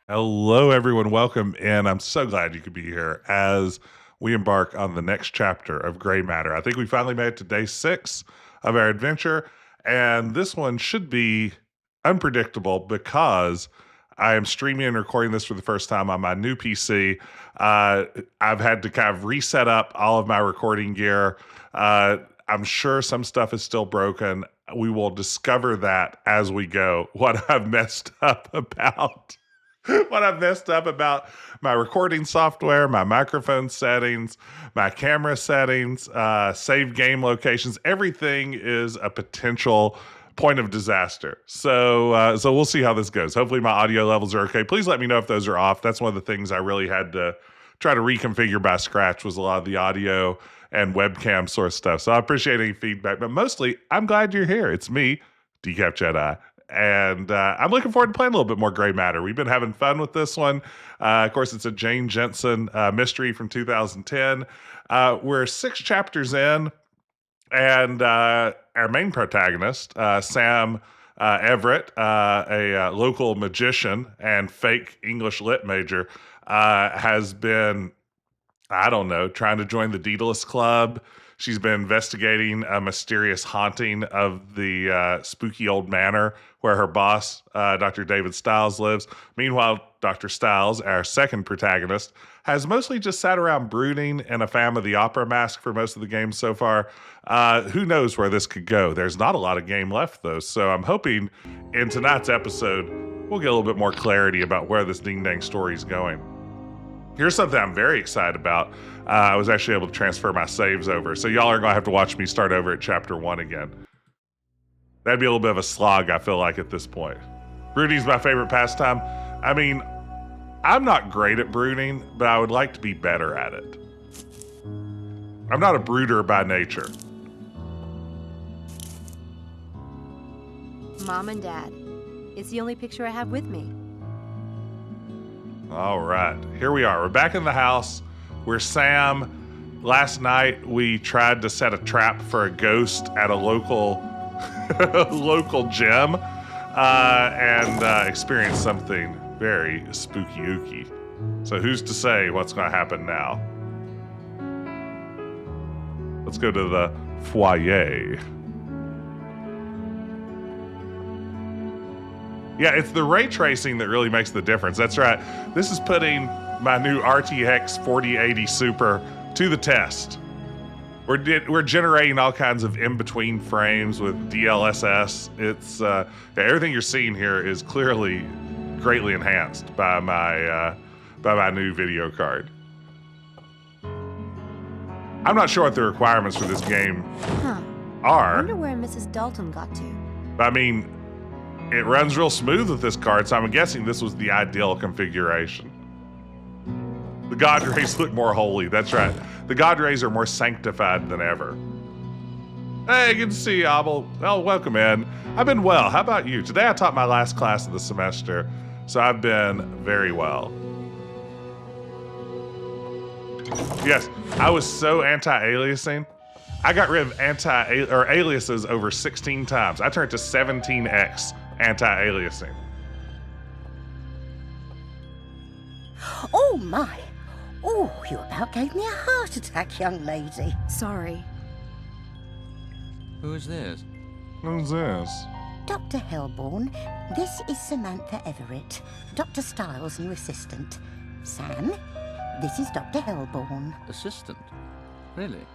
Hello, everyone. Welcome in. I'm so glad you could be here as we embark on the next chapter of Gray Matter. I think we finally made it to day 6 of our adventure, and this one should be unpredictable because I am streaming and recording this for the first time on my new PC. I've had to kind of reset up all of my recording gear. I'm sure some stuff is still broken. We will discover that as we go, what I've messed up about. What I've messed up about my recording software, my microphone settings, my camera settings, save game locations. Everything is a potential point of disaster. So we'll see how this goes. Hopefully my audio levels are okay. Please let me know if those are off. That's one of the things I really had to try to reconfigure by scratch was a lot of the audio and webcam sort of stuff. So I appreciate any feedback, but mostly I'm glad you're here. It's me, Decap Jedi. And I'm looking forward to playing a little bit more Gray Matter. We've been having fun with this one. Of course, it's a Jane Jensen mystery from 2010. We're 6 chapters in, and our main protagonist, Sam Everett, a local magician and fake English lit major, has been, I don't know, trying to join the Daedalus Club. She's been investigating a mysterious haunting of the spooky old manor where her boss, Dr. David Stiles, lives. Meanwhile, Dr. Stiles, our second protagonist, has mostly just sat around brooding in a Phantom of the Opera mask for most of the game so far. Who knows where this could go? There's not a lot of game left, though, so I'm hoping in tonight's episode we'll get a little bit more clarity about where this ding-dang story is going. Here's something I'm very excited about. I was actually able to transfer my saves over, so y'all are going to have to watch me start over at chapter 1 again. That'd be a little bit of a slog, I feel like, at this point. Brooding's my favorite pastime. I mean, I'm not great at brooding, but I would like to be better at it. I'm not a brooder by nature. Mom and Dad. It's the only picture I have with me. All right, here we are. We're back in the house. We're Sam. Last night, we tried to set a trap for a ghost at a local gym and experienced something very spooky-ooky. So who's to say what's going to happen now? Let's go to the foyer. Yeah, it's the ray tracing that really makes the difference. That's right. This is putting my new RTX 4080 Super to the test. We're generating all kinds of in-between frames with DLSS. It's everything you're seeing here is clearly greatly enhanced by my new video card. I'm not sure what the requirements for this game are. I wonder where Mrs. Dalton got to. I mean, it runs real smooth with this card, so I'm guessing this was the ideal configuration. The God Rays look more holy. That's right. The God Rays are more sanctified than ever. Hey, good to see you, Abel. Well, welcome in. I've been well. How about you? Today I taught my last class of the semester, so I've been very well. Yes, I was so anti-aliasing. I got rid of aliases over 16 times. I turned to 17x anti-aliasing. Oh my! Oh, you about gave me a heart attack, young lady. Sorry. Who is this? Who's this? Dr. Hellborn, this is Samantha Everett, Dr. Stiles' new assistant. Sam, this is Dr. Hellborn. Assistant? Really?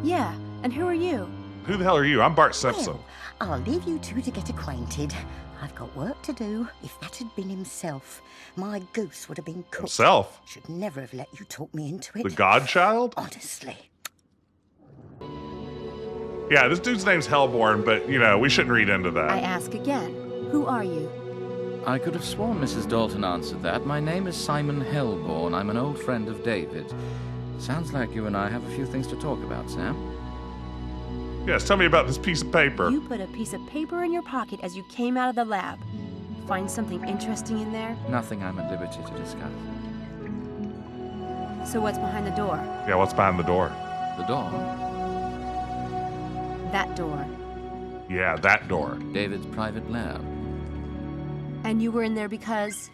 Yeah, and who are you? Who the hell are you? I'm Bart Simpson. Well, I'll leave you two to get acquainted. I've got work to do. If that had been himself, my goose would have been cooked. Himself? Should never have let you talk me into it. The Godchild? Honestly. Yeah, this dude's name's Hellborn, but, we shouldn't read into that. I ask again. Who are you? I could have sworn Mrs. Dalton answered that. My name is Simon Hellborn. I'm an old friend of David. Sounds like you and I have a few things to talk about, Sam. Yes, tell me about this piece of paper. You put a piece of paper in your pocket as you came out of the lab. Find something interesting in there? Nothing I'm at liberty to discuss. So what's behind the door? Yeah, what's behind the door? The door? That door. Yeah, that door. David's private lab. And you were in there because...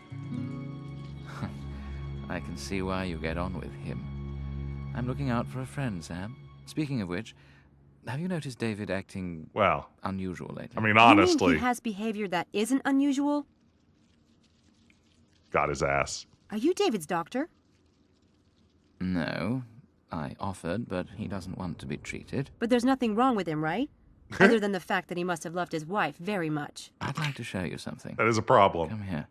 I can see why you get on with him. I'm looking out for a friend, Sam. Speaking of which, have you noticed David acting, Well, unusual lately? I mean, You mean honestly, he has behavior that isn't unusual? got his ass. Are you David's doctor? No. I offered, but he doesn't want to be treated. But there's nothing wrong with him, right? Other than the fact that he must have loved his wife very much. I'd like to show you something. That is a problem. Come here.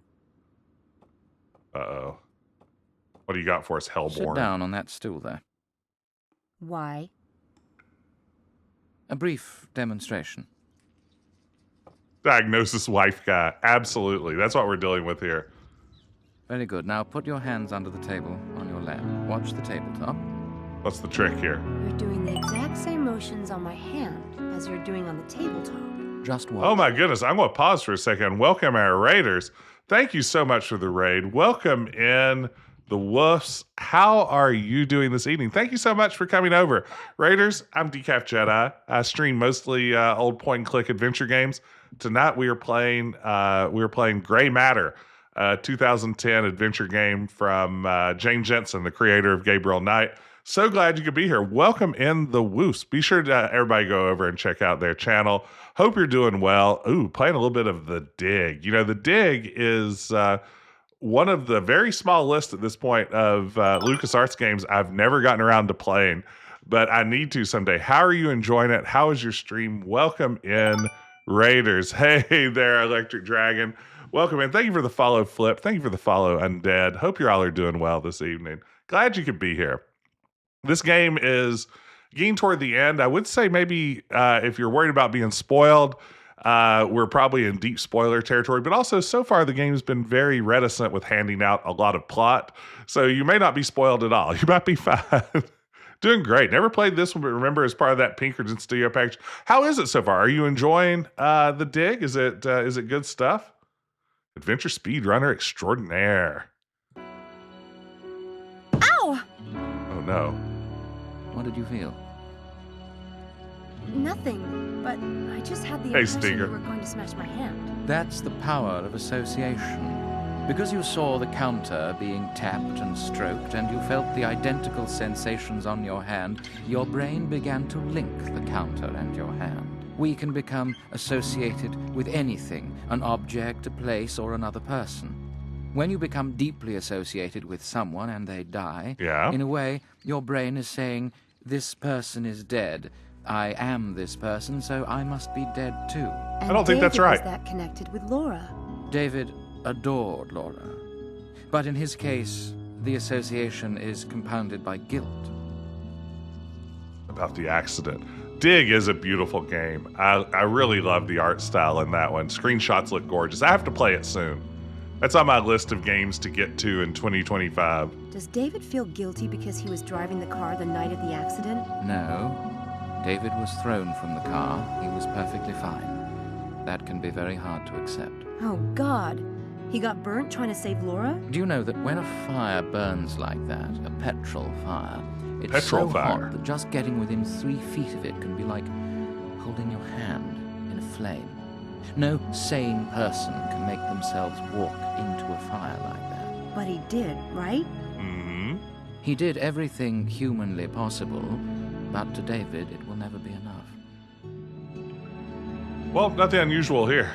Uh-oh. What do you got for us, Hellborn? Sit down on that stool there. Why? A brief demonstration. Diagnosis wife guy. Absolutely. That's what we're dealing with here. Very good. Now put your hands under the table on your lap. Watch the tabletop. What's the trick here? You're doing the exact same motions on my hand as you're doing on the tabletop. Just watch. Oh my goodness. I'm going to pause for a second. Welcome our raiders. Thank you so much for the raid. Welcome in the Woofs. How are you doing this evening? Thank you so much for coming over. Raiders, I'm Decaf Jedi. I stream mostly old point and click adventure games. Tonight we are playing Gray Matter, 2010 adventure game from Jane Jensen, the creator of Gabriel Knight. So glad you could be here. Welcome in the Woofs. Be sure to everybody go over and check out their channel. Hope you're doing well. Ooh, playing a little bit of The Dig. You know, The Dig is one of the very small list at this point of LucasArts games I've never gotten around to playing, but I need to someday. How are you enjoying it? How is your stream? Welcome in, Raiders. Hey there, Electric Dragon. Welcome in. Thank you for the follow, Flip. Thank you for the follow, Undead. Hope you all are doing well this evening. Glad you could be here. This game is getting toward the end. I would say maybe if you're worried about being spoiled, we're probably in deep spoiler territory, but also so far the game's been very reticent with handing out a lot of plot. So you may not be spoiled at all. You might be fine. Doing great. Never played this one, but remember as part of that Pinkerton Studio package. How is it so far? Are you enjoying The Dig? Is it good stuff? Adventure speedrunner extraordinaire. Ow! Oh no. What did you feel? Nothing, but I just had the Hey, impression Stinger. you were going to smash my hand. That's the power of association. Because you saw the counter being tapped and stroked, and you felt the identical sensations on your hand, your brain began to link the counter and your hand. We can become associated with anything, an object, a place, or another person. When you become deeply associated with someone and they die, Yeah. in a way, your brain is saying, this person is dead. I am this person, so I must be dead too. And don't think that's David right. Was that connected with Laura? David adored Laura. But in his case, the association is compounded by guilt. About the accident. Dig is a beautiful game. I really love the art style in that one. Screenshots look gorgeous. I have to play it soon. That's on my list of games to get to in 2025. Does David feel guilty because he was driving the car the night of the accident? No. David was thrown from the car. He was perfectly fine. That can be very hard to accept. Oh, God. He got burnt trying to save Laura? Do you know that when a fire burns like that, a petrol fire, it's Petrol so fire. hot that just getting within 3 feet of it can be like holding your hand in a flame. No sane person can make themselves walk into a fire like that. But he did, right? Mm-hmm. He did everything humanly possible, but to David it will never be enough. Well, nothing unusual here.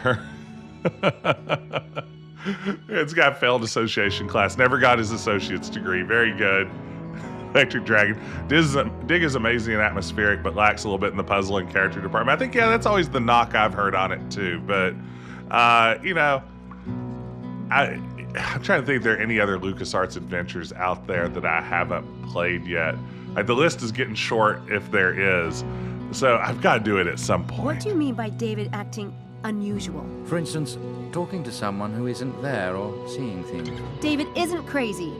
It's got failed association class. Never got his associate's degree. Very good. Electric Dragon. Dig is amazing and atmospheric, but lacks a little bit in the puzzle and character department. I think, yeah, that's always the knock I've heard on it, too. But, you know, I'm trying to think if there are any other LucasArts adventures out there that I haven't played yet. Like, the list is getting short if there is. So I've got to do it at some point. What do you mean by David acting unusual? For instance, talking to someone who isn't there or seeing things. David isn't crazy.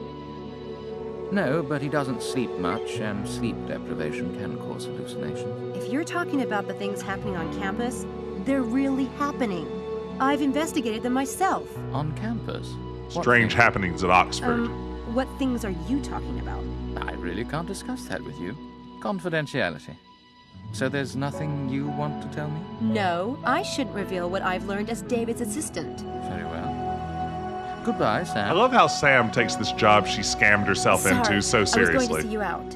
No, but he doesn't sleep much, and sleep deprivation can cause hallucinations. If you're talking about the things happening on campus, they're really happening. I've investigated them myself. On campus? What Strange things? happenings at Oxford. What things are you talking about? I really can't discuss that with you. Confidentiality. So there's nothing you want to tell me? No, I shouldn't reveal what I've learned as David's assistant. Very well. Goodbye, I Sam. love how Sam takes this job she scammed herself Sorry, into so I was going to seriously. see you out.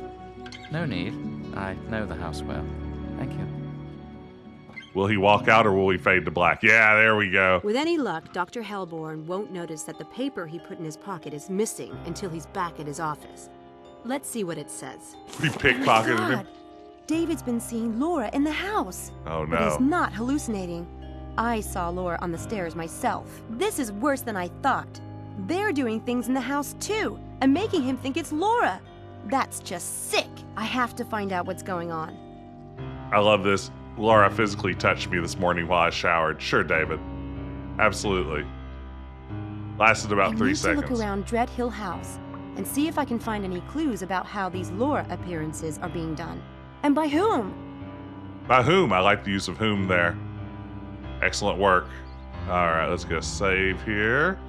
No need. I know the house well. Thank you. Will he walk out or will he fade to black? Yeah, there we go. With any luck, Dr. Hellborn won't notice that the paper he put in his pocket is missing until he's back at his office. Let's see what it says. We pickpocketed him. God, David's been seeing Laura in the house. Oh But he's no. not hallucinating. I saw Laura on the stairs myself. This is worse than I thought. They're doing things in the house too, and making him think it's Laura. That's just sick. I have to find out what's going on. I love this. Laura physically touched me this morning while I showered. Sure, David. Absolutely. Lasted about 3 I need seconds. to look around Dread Hill House and see if I can find any clues about how these Laura appearances are being done. And by whom? By whom? I like the use of whom there. Excellent work. All right, let's go save here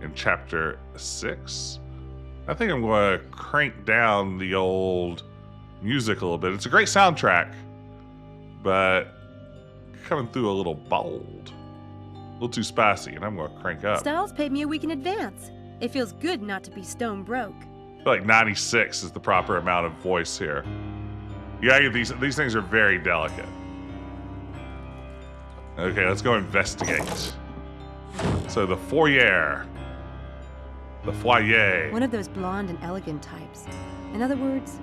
in chapter 6. I think I'm going to crank down the old music a little bit. It's a great soundtrack, but coming through a little bold, a little too spicy, and I'm going to crank up. Styles paid me a week in advance. It feels good not to be stone broke. I feel like 96 is the proper amount of voice here. You gotta get these things are very delicate. Okay, let's go investigate. So the foyer. The foyer. One of those blonde and elegant types. In other words,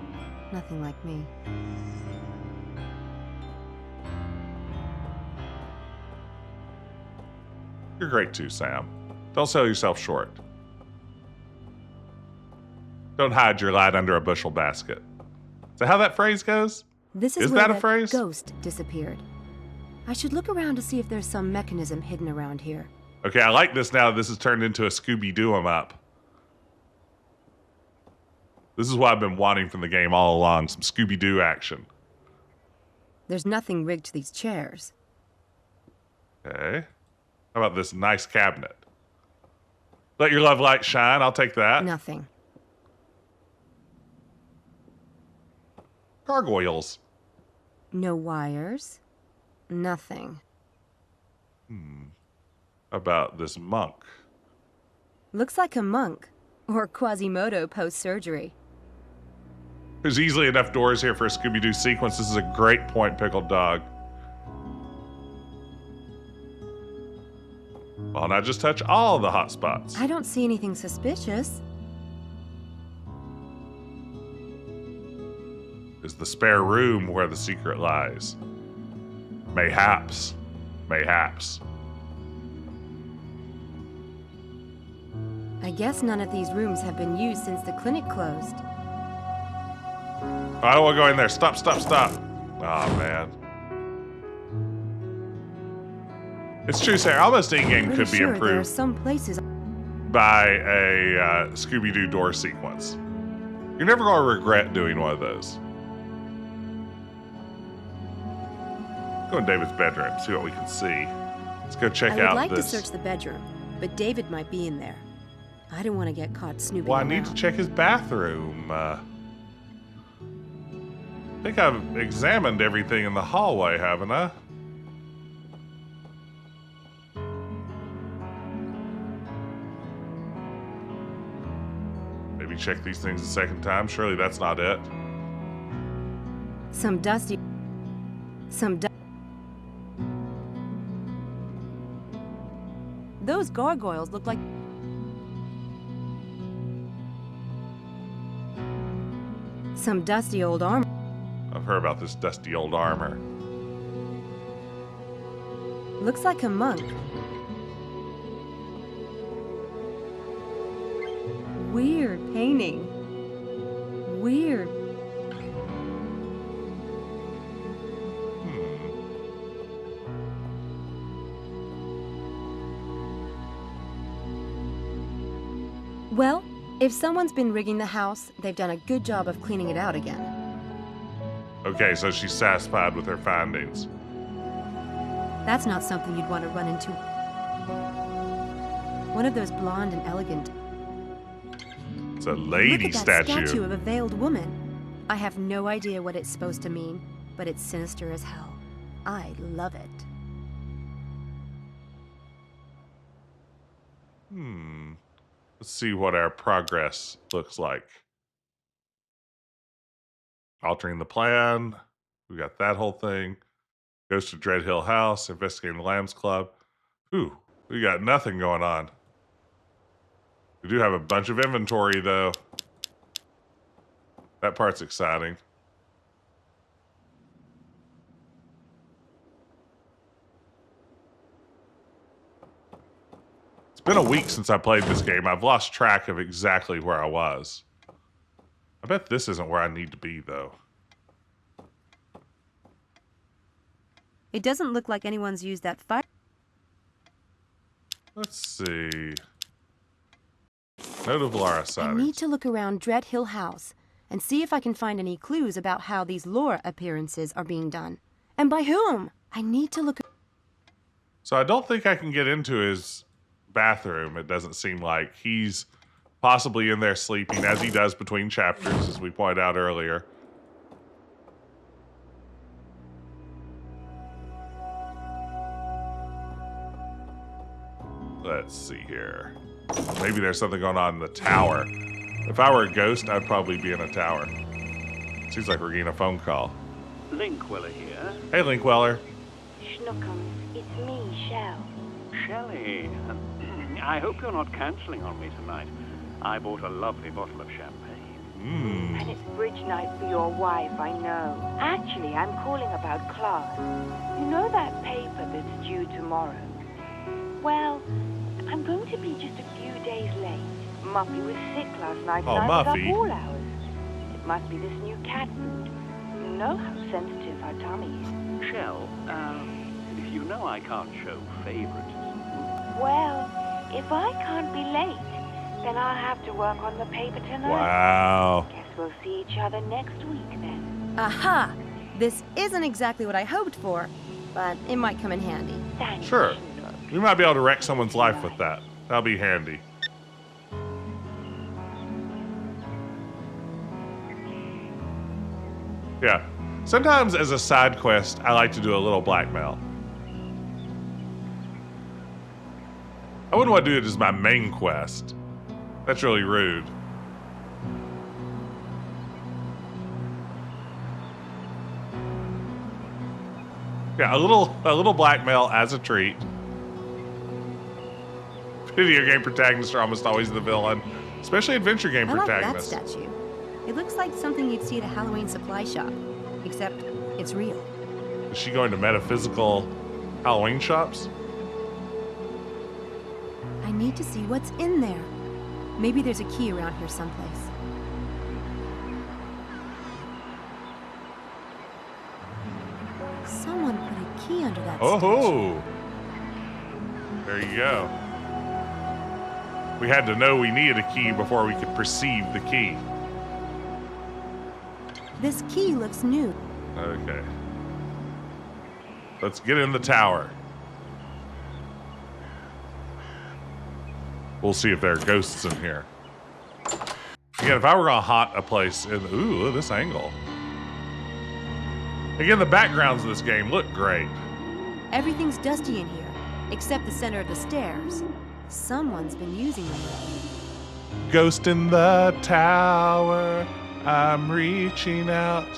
nothing like me. You're great too, Sam. Don't sell yourself short. Don't hide your lad under a bushel basket. Is that how that phrase goes? This is Is where that a the phrase? ghost disappeared. I should look around to see if there's some mechanism hidden around here. Okay, I like this now. This has turned into a Scooby-Doo 'em up. This is what I've been wanting from the game all along. Some Scooby-Doo action. There's nothing rigged to these chairs. Okay. How about this nice cabinet? Let your love light shine. I'll take that. Nothing. Gargoyles. No wires. Nothing. How about this monk? Looks like a monk. Or Quasimodo post-surgery. There's easily enough doors here for a Scooby-Doo sequence. This is a great point, Pickled Dog. Why not just touch all the hot spots? I don't see anything suspicious. Is the spare room where the secret lies? Mayhaps. Mayhaps. I guess none of these rooms have been used since the clinic closed. I don't want to go in there. Stop, stop, stop. Oh, man. It's true, Sarah. Almost any game Pretty could be sure there are improved some places. by a Scooby-Doo door sequence. You're never going to regret doing one of those. Go in David's bedroom, see what we can see. Let's go check I would out like this. to search the bedroom, but David might be in there. I don't want to get caught snooping Well, I around. need to check his bathroom. I think I've examined everything in the hallway, haven't I? Maybe check these things a second time. Surely that's not it. Some dusty. Those gargoyles look like. Some dusty old armor. I've heard about this dusty old armor. Looks like a monk. Weird painting. Weird. Well, if someone's been rigging the house, they've done a good job of cleaning it out again. Okay, so she's satisfied with her findings. That's not something you'd want to run into. One of those blonde and elegant. It's a lady Look at that statue. statue of a veiled woman. I have no idea what it's supposed to mean, but it's sinister as hell. I love it. Let's see what our progress looks like. Altering the plan. We got that whole thing. Goes to Dread Hill House, investigating the Lambs Club. Ooh, we got nothing going on. We do have a bunch of inventory, though. That part's exciting. It's been a week since I played this game. I've lost track of exactly where I was. I bet this isn't where I need to be, though. It doesn't look like anyone's used that fire. Let's see. Note of Laura I sightings. need to look around Dread Hill House and see if I can find any clues about how these Laura appearances are being done. And by whom? I need to look. So I don't think I can get into his bathroom. It doesn't seem like he's possibly in there sleeping, as he does between chapters, as we pointed out earlier. Let's see here. Maybe there's something going on in the tower. If I were a ghost, I'd probably be in a tower. Seems like we're getting a phone call. Linkweller here. Hey, Linkweller. Schnookums, it's me, Shell. Shelley, I hope you're not cancelling on me tonight. I bought a lovely bottle of champagne. Mmm. And it's bridge night for your wife, I know. Actually, I'm calling about class. You know that paper that's due tomorrow? Well, I'm going to be just a few days late. Muffy was sick last night Oh, and I was Muffy. up all hours. It must be this new cat food. You know how sensitive her tummy is. Shell, you know I can't show favoritism. Well, if I can't be late, then I'll have to work on the paper tonight. Wow. Guess we'll see each other next week then. Aha! This isn't exactly what I hoped for, but it might come in handy. Thanks. Sure. Schnook. We might be able to wreck someone's life with that. That'll be handy. Yeah. Sometimes as a side quest, I like to do a little blackmail. I wouldn't want to do it as my main quest. That's really rude. Yeah, a little blackmail as a treat. Video game protagonists are almost always the villain, especially adventure game I like that protagonists. statue. It looks like something you'd see at a Halloween supply shop, except it's real. Is she going to metaphysical Halloween shops? I need to see what's in there. Maybe there's a key around here someplace. Someone put a key under that statue. Oh, there you go. We had to know we needed a key before we could perceive the key. This key looks new. Okay. Let's get in the tower. We'll see if there are ghosts in here. Again, if I were gonna haunt a place in, ooh, look at this angle. Again, the backgrounds of this game look great. Everything's dusty in here, except the center of the stairs. Someone's been using them. Ghost in the tower, I'm reaching out.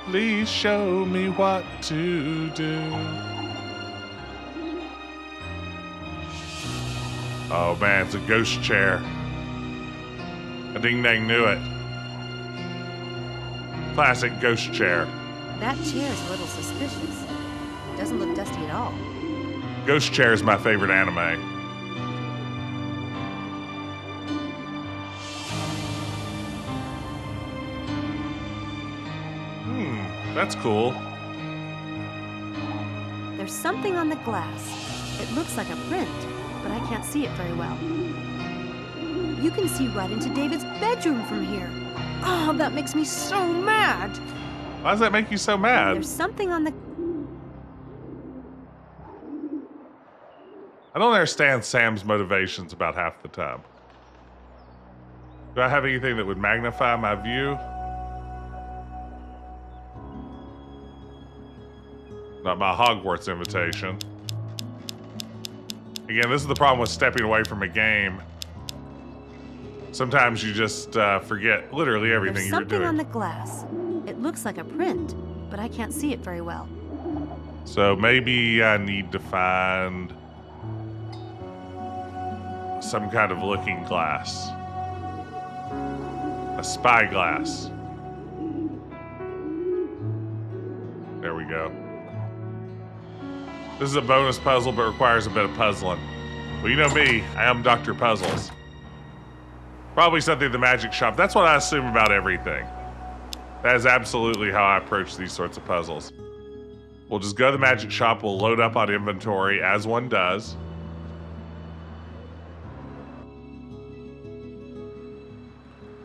Please show me what to do. Oh man, it's a ghost chair. I ding dang knew it. Classic ghost chair. That chair's a little suspicious. Doesn't look dusty at all. Ghost chair is my favorite anime. That's cool. There's something on the glass. It looks like a print, but I can't see it very well. You can see right into David's bedroom from here. Oh, that makes me so mad. Why does that make you so mad? There's something on the... I don't understand Sam's motivations about half the time. Do I have anything that would magnify my view? Not my Hogwarts invitation. Again, this is the problem with stepping away from a game. Sometimes you just forget literally everything There's you're something doing. on the glass. It looks like a print, but I can't see it very well. So maybe I need to find some kind of looking glass. A spyglass. There we go. This is a bonus puzzle, but requires a bit of puzzling. Well, you know me, I am Dr. Puzzles. Probably something at the magic shop. That's what I assume about everything. That is absolutely how I approach these sorts of puzzles. We'll just go to the magic shop, we'll load up on inventory, as one does.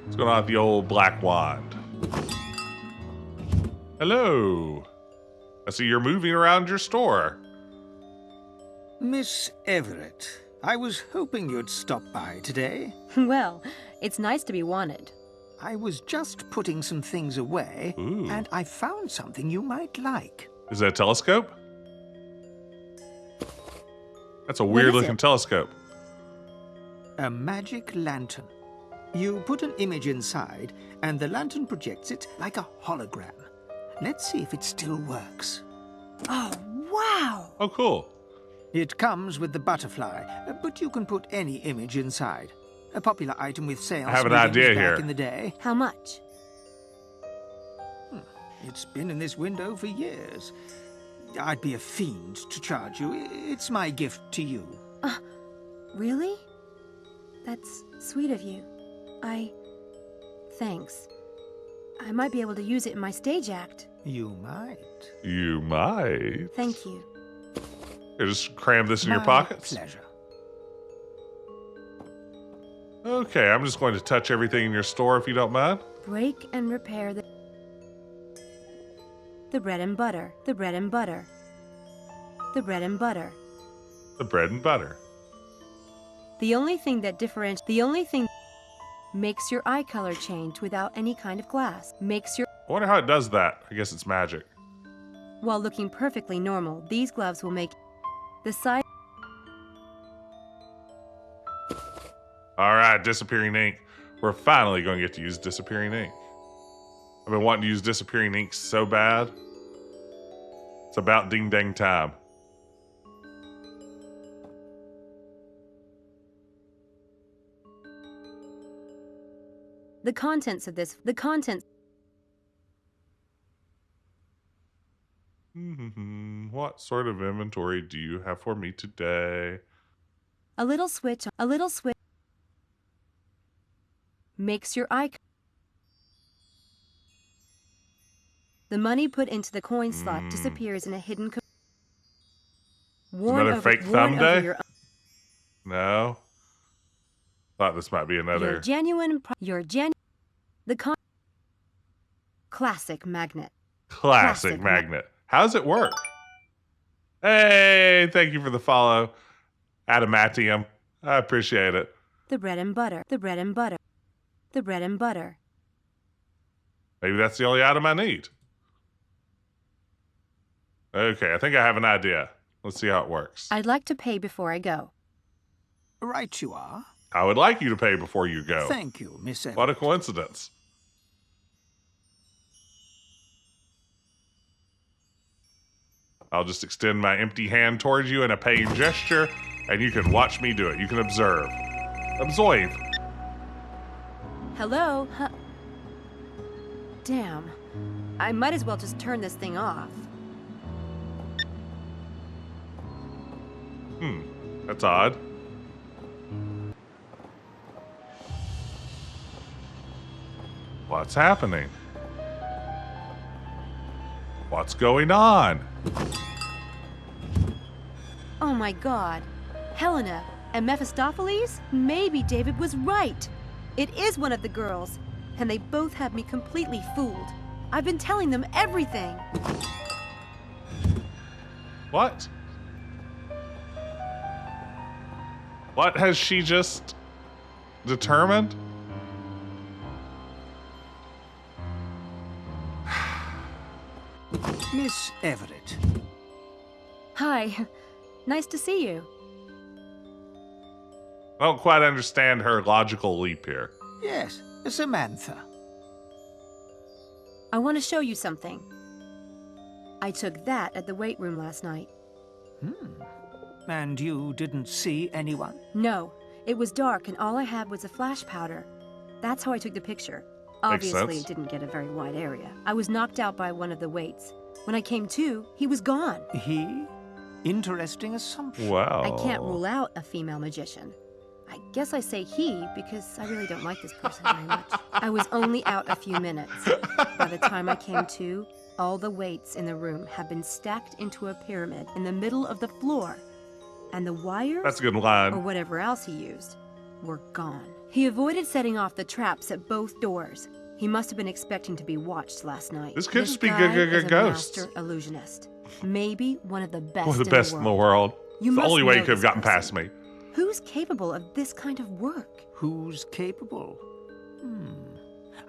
What's going on with the old black wand? Hello. I see you're moving around your store. Miss Everett, I was hoping you'd stop by today. Well, it's nice to be wanted. I was just putting some things away, Ooh. and I found something you might like. Is that a telescope? That's a What weird is looking it? telescope. A magic lantern. You put an image inside, and the lantern projects it like a hologram. Let's see if it still works. Oh, wow! Oh, cool. It comes with the butterfly, but you can put any image inside. A popular item with sales I have an meetings idea back here. in the day. How much? It's been in this window for years. I'd be a fiend to charge you. It's my gift to you. Really? That's sweet of you. Thanks. I might be able to use it in my stage act. You might. You might. Thank you. Here, just cram this in your My pockets. pleasure. Okay, I'm just going to touch everything in your store if you don't mind. Break and repair the bread and butter. The bread and butter. The bread and butter. The bread and butter. The only thing makes your eye color change without any kind of glass. Makes your I wonder how it does that. I guess it's magic. While looking perfectly normal, these gloves will make the side. All right, disappearing ink. We're finally going to get to use disappearing ink. I've been wanting to use disappearing ink so bad. It's about ding dang time. The contents of this. The contents. What sort of inventory do you have for me today? A little switch. A little switch makes your eye. The money put into the coin slot disappears in a hidden. Another fake thumb day? No. Thought this might be another. Your genuine. Classic magnet. Classic magnet. How does it work? Hey, thank you for the follow, Adamantium. I appreciate it. The bread and butter. The bread and butter. The bread and butter. Maybe that's the only item I need. Okay, I think I have an idea. Let's see how it works. I'd like to pay before I go. Right you are. I would like you to pay before you go. Thank you, Miss Everett. What a coincidence. I'll just extend my empty hand towards you in a paying gesture, and you can watch me do it. You can observe. Observe. Hello? Damn. I might as well just turn this thing off. That's odd. What's happening? What's going on? Oh my god. Helena and Mephistopheles? Maybe David was right. It is one of the girls, and they both have me completely fooled. I've been telling them everything. What? What has she just determined? Miss Everett, Hi. Nice to see you. I don't quite understand her logical leap here. Yes, Samantha. I want to show you something. I took that at the weight room last night. And you didn't see anyone? No, it was dark and all I had was a flash powder. That's how I took the picture. Obviously, sense. it didn't get a very wide area. I was knocked out by one of the weights. When I came to, he was gone. He? Interesting assumption. Wow. I can't rule out a female magician. I guess I say he because I really don't like this person very much. I was only out a few minutes. By the time I came to, all the weights in the room had been stacked into a pyramid in the middle of the floor. And the wires, That's a good or line. whatever else he used, were gone. He avoided setting off the traps at both doors. He must have been expecting to be watched last night. This could just be guy is a ghosts. master illusionist. Maybe one of the best One of the best in the world. You It's the must only way know he could have this gotten person. past me. Who's capable of this kind of work? Who's capable?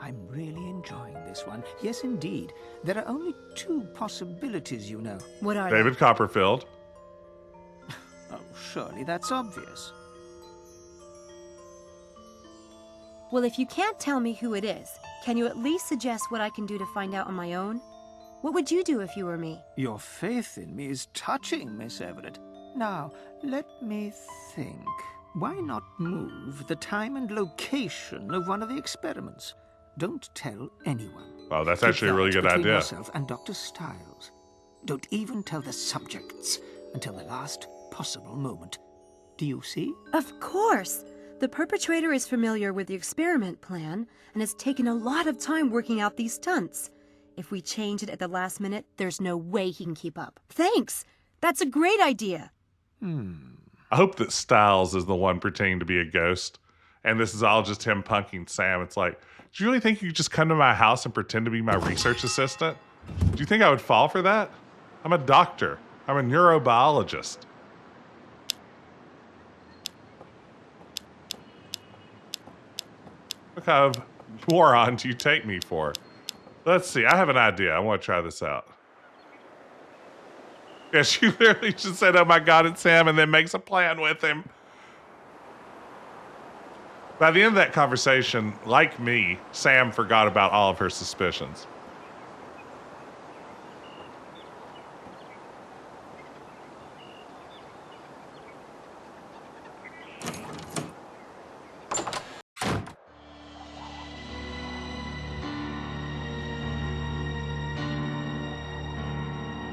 I'm really enjoying this one. Yes, indeed. There are only two possibilities, you know. What are David Copperfield. Oh, surely that's obvious. they? Well, if you can't tell me who it is, can you at least suggest what I can do to find out on my own? What would you do if you were me? Your faith in me is touching, Miss Everett. Now, let me think. Why not move the time and location of one of the experiments? Don't tell anyone. Wow, that's Keep actually a really that good between idea. yourself and Dr. Styles. Don't even tell the subjects until the last possible moment. Do you see? Of course! The perpetrator is familiar with the experiment plan and has taken a lot of time working out these stunts. If we change it at the last minute, there's no way he can keep up. Thanks! That's a great idea! I hope that Styles is the one pretending to be a ghost, and this is all just him punking Sam. It's like, do you really think you could just come to my house and pretend to be my research assistant? Do you think I would fall for that? I'm a doctor. I'm a neurobiologist. What kind of moron do you take me for? Let's see. I have an idea. I want to try this out. Yeah, she literally just said, oh my God, it's Sam, and then makes a plan with him. By the end of that conversation, like me, Sam forgot about all of her suspicions.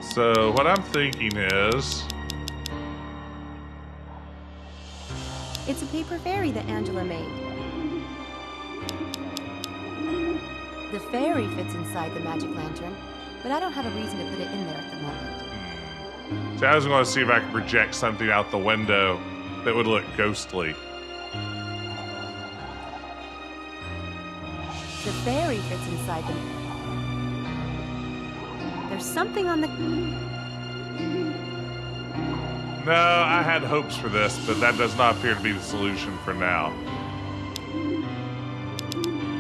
So what I'm thinking is, It's a paper fairy that Angela made. The fairy fits inside the magic lantern, but I don't have a reason to put it in there at the moment. so I was going to see if I could project something out the window that would look ghostly. The fairy fits inside the... There's something on the... No, I had hopes for this, but that does not appear to be the solution for now.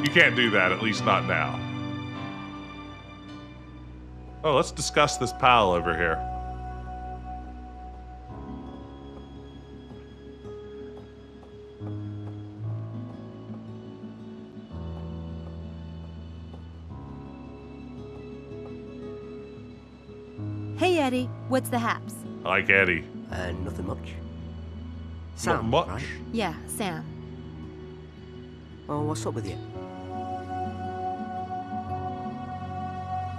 You can't do that, at least not now. Oh, let's discuss this pile over here. Hey, Eddie, what's the haps? I like Eddie. Nothing much. Not Sam, much. right? Yeah, Sam. Oh, what's up with you?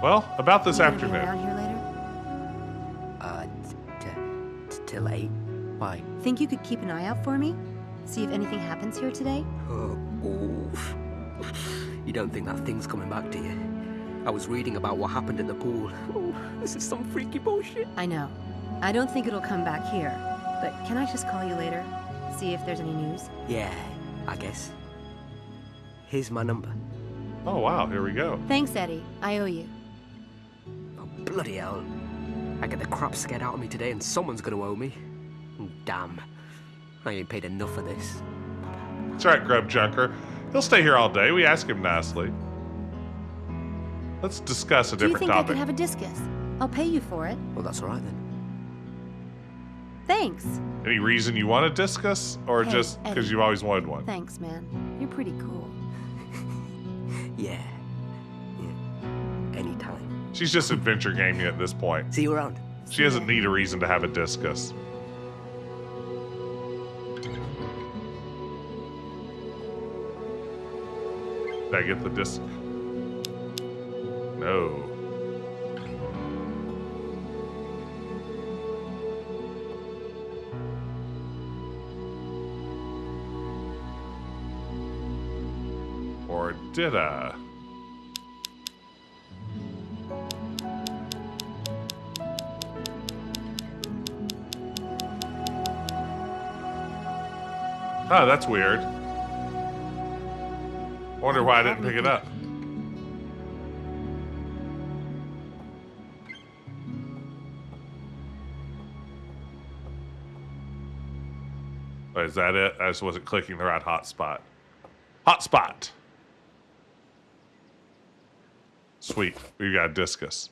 Well, about this You gonna be afternoon. around here later? Till 8. Why? Think you could keep an eye out for me? See if anything happens here today? Oh, oof. You don't think that thing's coming back, do you? I was reading about what happened in the pool. Oh, this is some freaky bullshit. I know. I don't think it'll come back here. But can I just call you later? See if there's any news? Yeah, I guess. Here's my number. Oh, wow, here we go. Thanks, Eddie. I owe you. Oh, bloody hell. I get the crap scared out of me today and someone's gonna owe me. Damn. I ain't paid enough for this. That's right, Grub Junker. He'll stay here all day. We ask him nicely. Let's discuss a Do you different think I topic. could have a discus? I'll pay you for it. Well, that's all right then. Thanks. Any reason you want a discus, or Hey, just because Eddie. you always wanted one? Thanks, man. You're pretty cool. Yeah. Anytime. She's just adventure gaming at this point. See you around. She doesn't need a reason to have a discus. Did I get the disc? No. Or did I? Oh, that's weird. Wonder why I didn't pick it up. Oh, is that it? I just wasn't clicking the right hotspot. Hotspot! Sweet. We got a discus.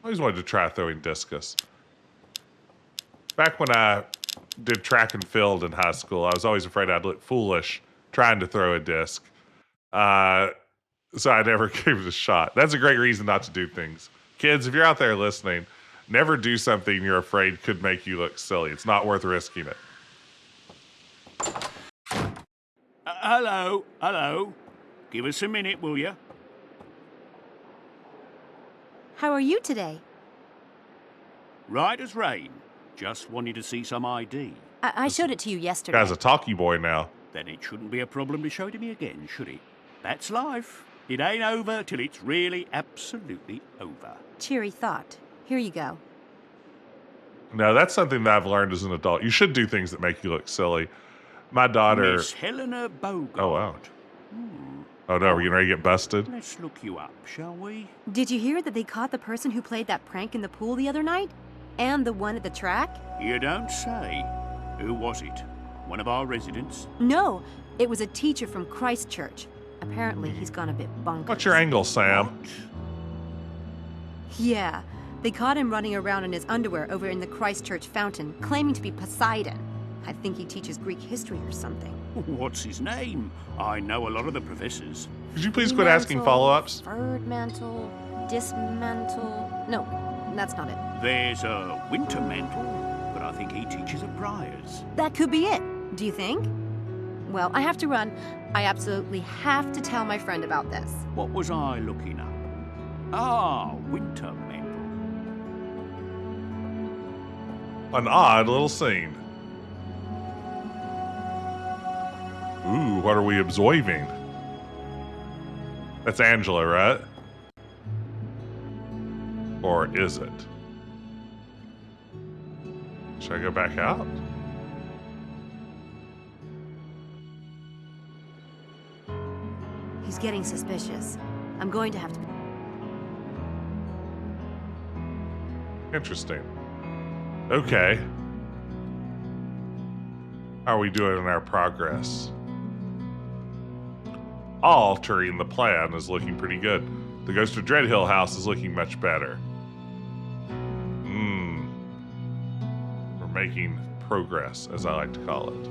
I always wanted to try throwing discus. Back when I did track and field in high school, I was always afraid I'd look foolish trying to throw a disc. So I never gave it a shot. That's a great reason not to do things. Kids, if you're out there listening, never do something you're afraid could make you look silly. It's not worth risking it. Hello, hello. Give us a minute, will you? How are you today? Right as rain. Just wanted to see some ID. I showed it to you yesterday. Guy's a talkie boy now. Then it shouldn't be a problem to show it to me again, should it? That's life. It ain't over till it's really absolutely over. Cheery thought. Here you go. No, that's something that I've learned as an adult. You should do things that make you look silly. My daughter... Miss Helena Bogart. Oh, wow. Oh, no, we're getting ready to get busted? Let's look you up, shall we? Did you hear that they caught the person who played that prank in the pool the other night? And the one at the track? You don't say. Who was it? One of our residents? No, it was a teacher from Christchurch. Apparently, he's gone a bit bonkers. What's your angle, Sam? What? Yeah, they caught him running around in his underwear over in the Christchurch fountain, claiming to be Poseidon. I think he teaches Greek history or something. What's his name? I know a lot of the professors. Could you please quit asking Mantle, follow-ups? Furred mantle, dismantle. No, that's not it. There's a winter mantle, but I think he teaches at Briars. That could be it. Do you think? Well, I have to run. I absolutely have to tell my friend about this. What was I looking up? Ah, winter mantle. An odd little scene. Ooh, what are we observing? That's Angela, right? Or is it? Should I go back out? He's getting suspicious. I'm going to have to... Interesting. Okay. How are we doing in our progress? Altering the plan is looking pretty good. The Ghost of Dreadhill house is looking much better. We're making progress, as I like to call it.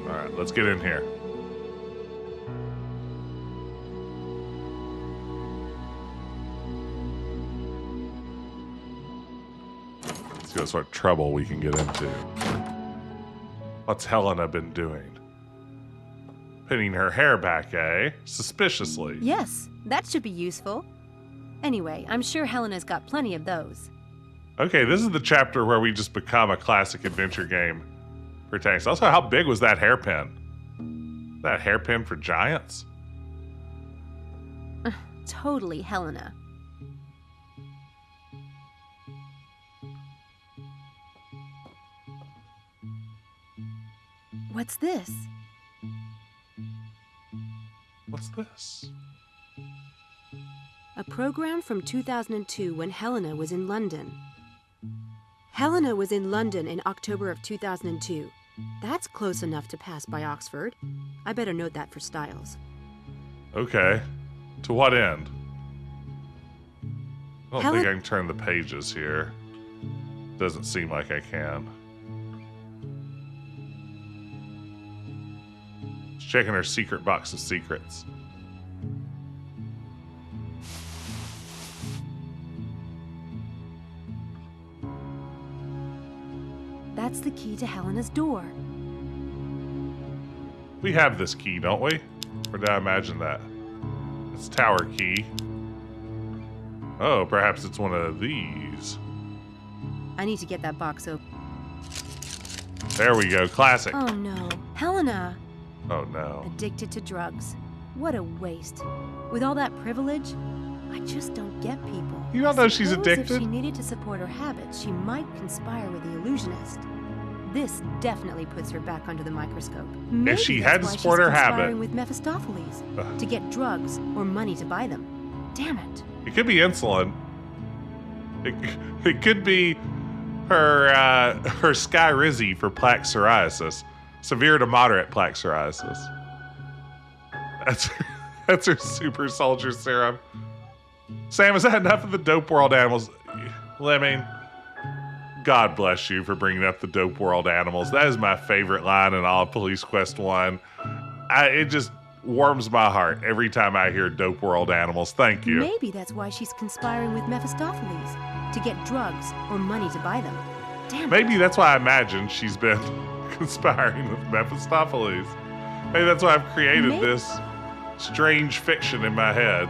All right, let's get in here. Let's see what sort of trouble we can get into. What's Helena been doing? Pinning her hair back, eh? Suspiciously. Yes, that should be useful. Anyway, I'm sure Helena's got plenty of those. Okay, this is the chapter where we just become a classic adventure game for tanks. Also, how big was that hairpin? That hairpin for giants? Totally Helena. What's this? What's this? A program from 2002 when Helena was in London. Helena was in London in October of 2002. That's close enough to pass by Oxford. I better note that for Styles. Okay. To what end? I don't Helen- think I can turn the pages here. Doesn't seem like I can. Just checking her secret box of secrets. That's the key to Helena's door. We have this key, don't we? Or did I imagine that? It's tower key. Oh, perhaps it's one of these. I need to get that box open. There we go, classic. Oh no, Helena! Oh no. Addicted to drugs. What a waste. With all that privilege, I just don't get people. You don't know she's Suppose addicted? If she needed to support her habits, she might conspire with the illusionist. This definitely puts her back under the microscope. Maybe she that's had to why support she's her habit. conspiring with Mephistopheles to get drugs or money to buy them. Damn it. It could be insulin. It could be her Sky Rizzy for plaque psoriasis. Severe to moderate plaque psoriasis. That's her super soldier serum. Sam, is that enough of the Dope World animals? Lemming, God bless you for bringing up the Dope World animals. That is my favorite line in all of Police Quest 1. It just warms my heart every time I hear Dope World animals. Thank you. Maybe that's why she's conspiring with Mephistopheles to get drugs or money to buy them. Damn it. Maybe that's why I imagine she's been conspiring with Mephistopheles. Maybe that's why I've created this strange fiction in my head.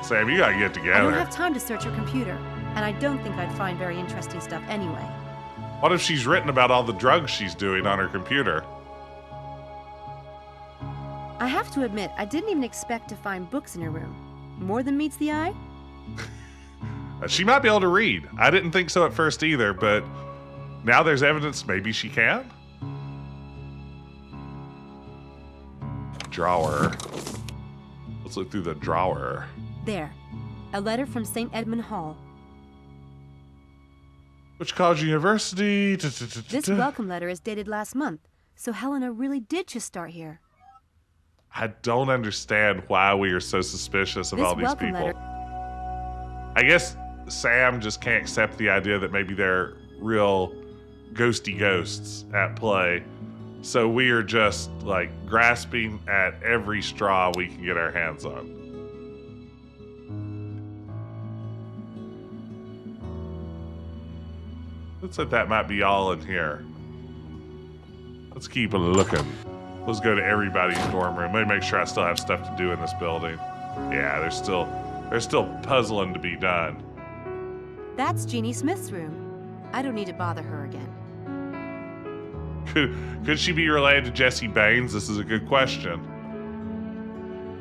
Sam, you gotta get I together. don't have time to search her computer, and I don't think I'd find very interesting stuff anyway. What if she's written about all the drugs she's doing on her computer? I have to admit, I didn't even expect to find books in her room. More than meets the eye? She might be able to read. I didn't think so at first either, but now there's evidence maybe she can. Drawer. Let's look through the drawer. There. A letter from St. Edmund Hall. Which college university? This welcome letter is dated last month, so Helena really did just start here. I don't understand why we are so suspicious of This all these welcome people. letter- I guess Sam just can't accept the idea that maybe they're real ghosty ghosts at play. So we are just like grasping at every straw we can get our hands on. Looks like that might be all in here. Let's keep looking. Let's go to everybody's dorm room. Let me make sure I still have stuff to do in this building. Yeah, there's still puzzling to be done. That's Jeannie Smith's room. I don't need to bother her again. Could she be related to Jesse Baines? This is a good question.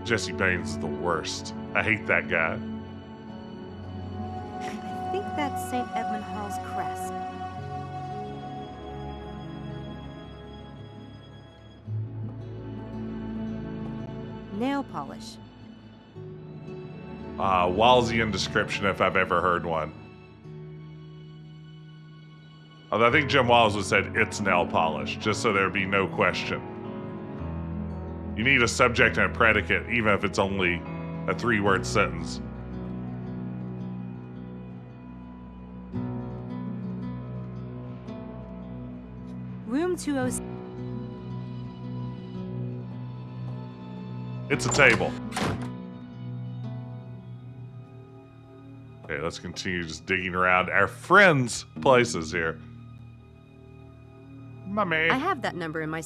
Jesse Baines is the worst. I hate that guy. I think that's St. Edmund Hall's crest. Nail polish. Wallsian description if I've ever heard one. Although I think Jim Walls would have said it's nail polish, just so there'd be no question. You need a subject and a predicate, even if it's only a 3-word sentence. Room 206. It's a table. Okay, let's continue just digging around our friends' places here. Mummy. I have that number in my...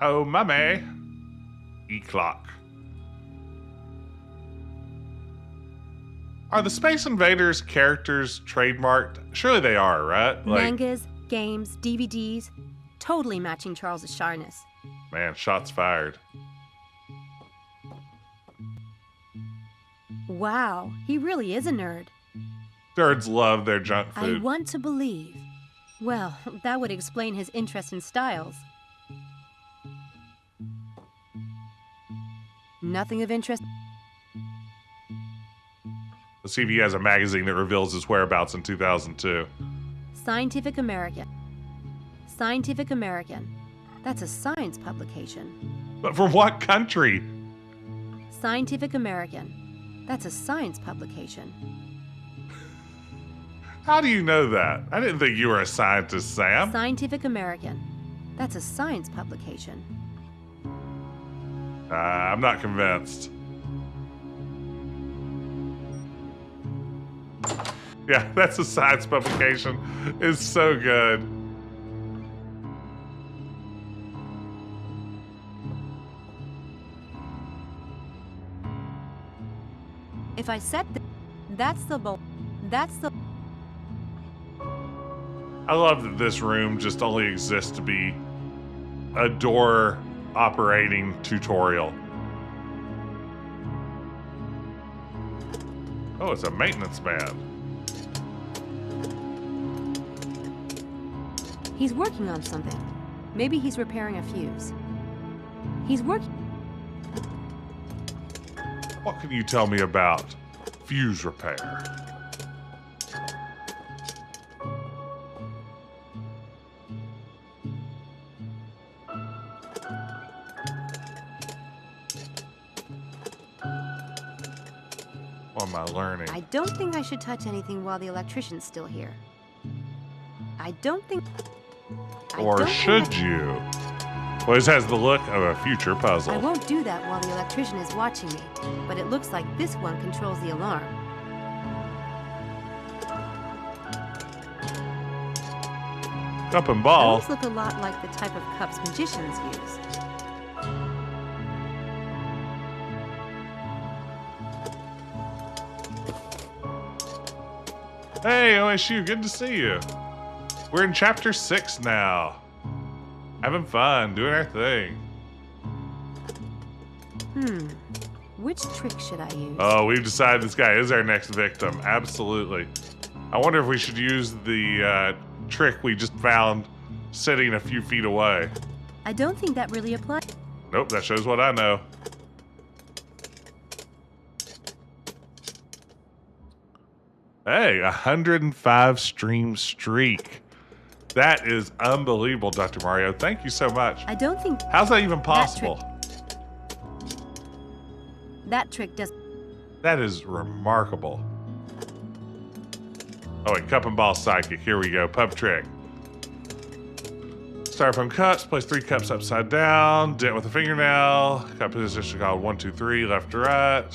Oh, mummy. E-clock. Are the Space Invaders characters trademarked? Surely they are, right? Mangas, games, DVDs. Totally matching Charles's shyness. Man, shots fired. Wow, he really is a nerd. Nerds love their junk I food. want to believe. Well, that would explain his interest in Styles. Nothing of interest. Let's see if he has a magazine that reveals his whereabouts in 2002. Scientific American. Scientific American. That's a science publication. But from what country? Scientific American. That's a science publication. How do you know that? I didn't think you were a scientist, Sam. Scientific American. That's a science publication. I'm not convinced. Yeah, that's a science publication. It's so good. If I set that's the bowl. That's the... I love that this room just only exists to be a door operating tutorial. Oh, it's a maintenance man. He's working on something. Maybe he's repairing a fuse. He's working... What can you tell me about fuse repair? What am I learning? I don't think I should touch anything while the electrician's still here. I don't think... Or should you? Well, this has the look of a future puzzle. I won't do that while the electrician is watching me, but it looks like this one controls the alarm. Cup and ball. Those look a lot like the type of cups magicians use. Hey, OSU, good to see you. We're in chapter 6 now. Having fun, doing our thing. Which trick should I use? Oh, we've decided this guy is our next victim. Absolutely. I wonder if we should use the trick we just found sitting a few feet away. I don't think that really applies. Nope, that shows what I know. Hey, 105 stream streak. That is unbelievable, Dr. Mario. Thank you so much. I don't think How's that even possible? that trick does... That is remarkable. Oh, wait, cup and ball psychic. Here we go. Pub trick. Styrofoam cups. Place 3 cups upside down. Dent with a fingernail. Cup position called 1, 2, 3, left to right.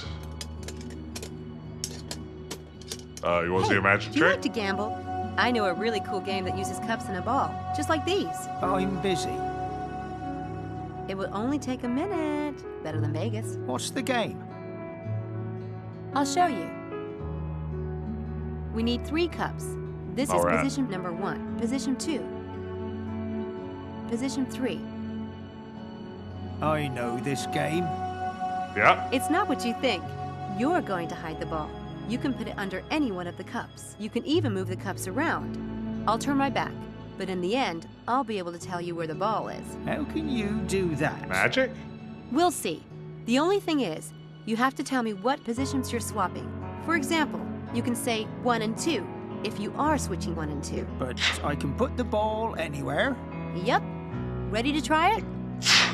You want to see a magic do you trick? like to gamble? I know a really cool game that uses cups and a ball, just like these. I'm busy. It will only take a minute. Better than Vegas. What's the game? I'll show you. We need 3 cups. This All is right. position number 1, position 2, position 3. I know this game. Yeah. It's not what you think. You're going to hide the ball. You can put it under any one of the cups. You can even move the cups around. I'll turn my back, but in the end, I'll be able to tell you where the ball is. How can you do that? Magic? We'll see. The only thing is, you have to tell me what positions you're swapping. For example, you can say 1 and 2 if you are switching 1 and 2. But I can put the ball anywhere. Yep. Ready to try it?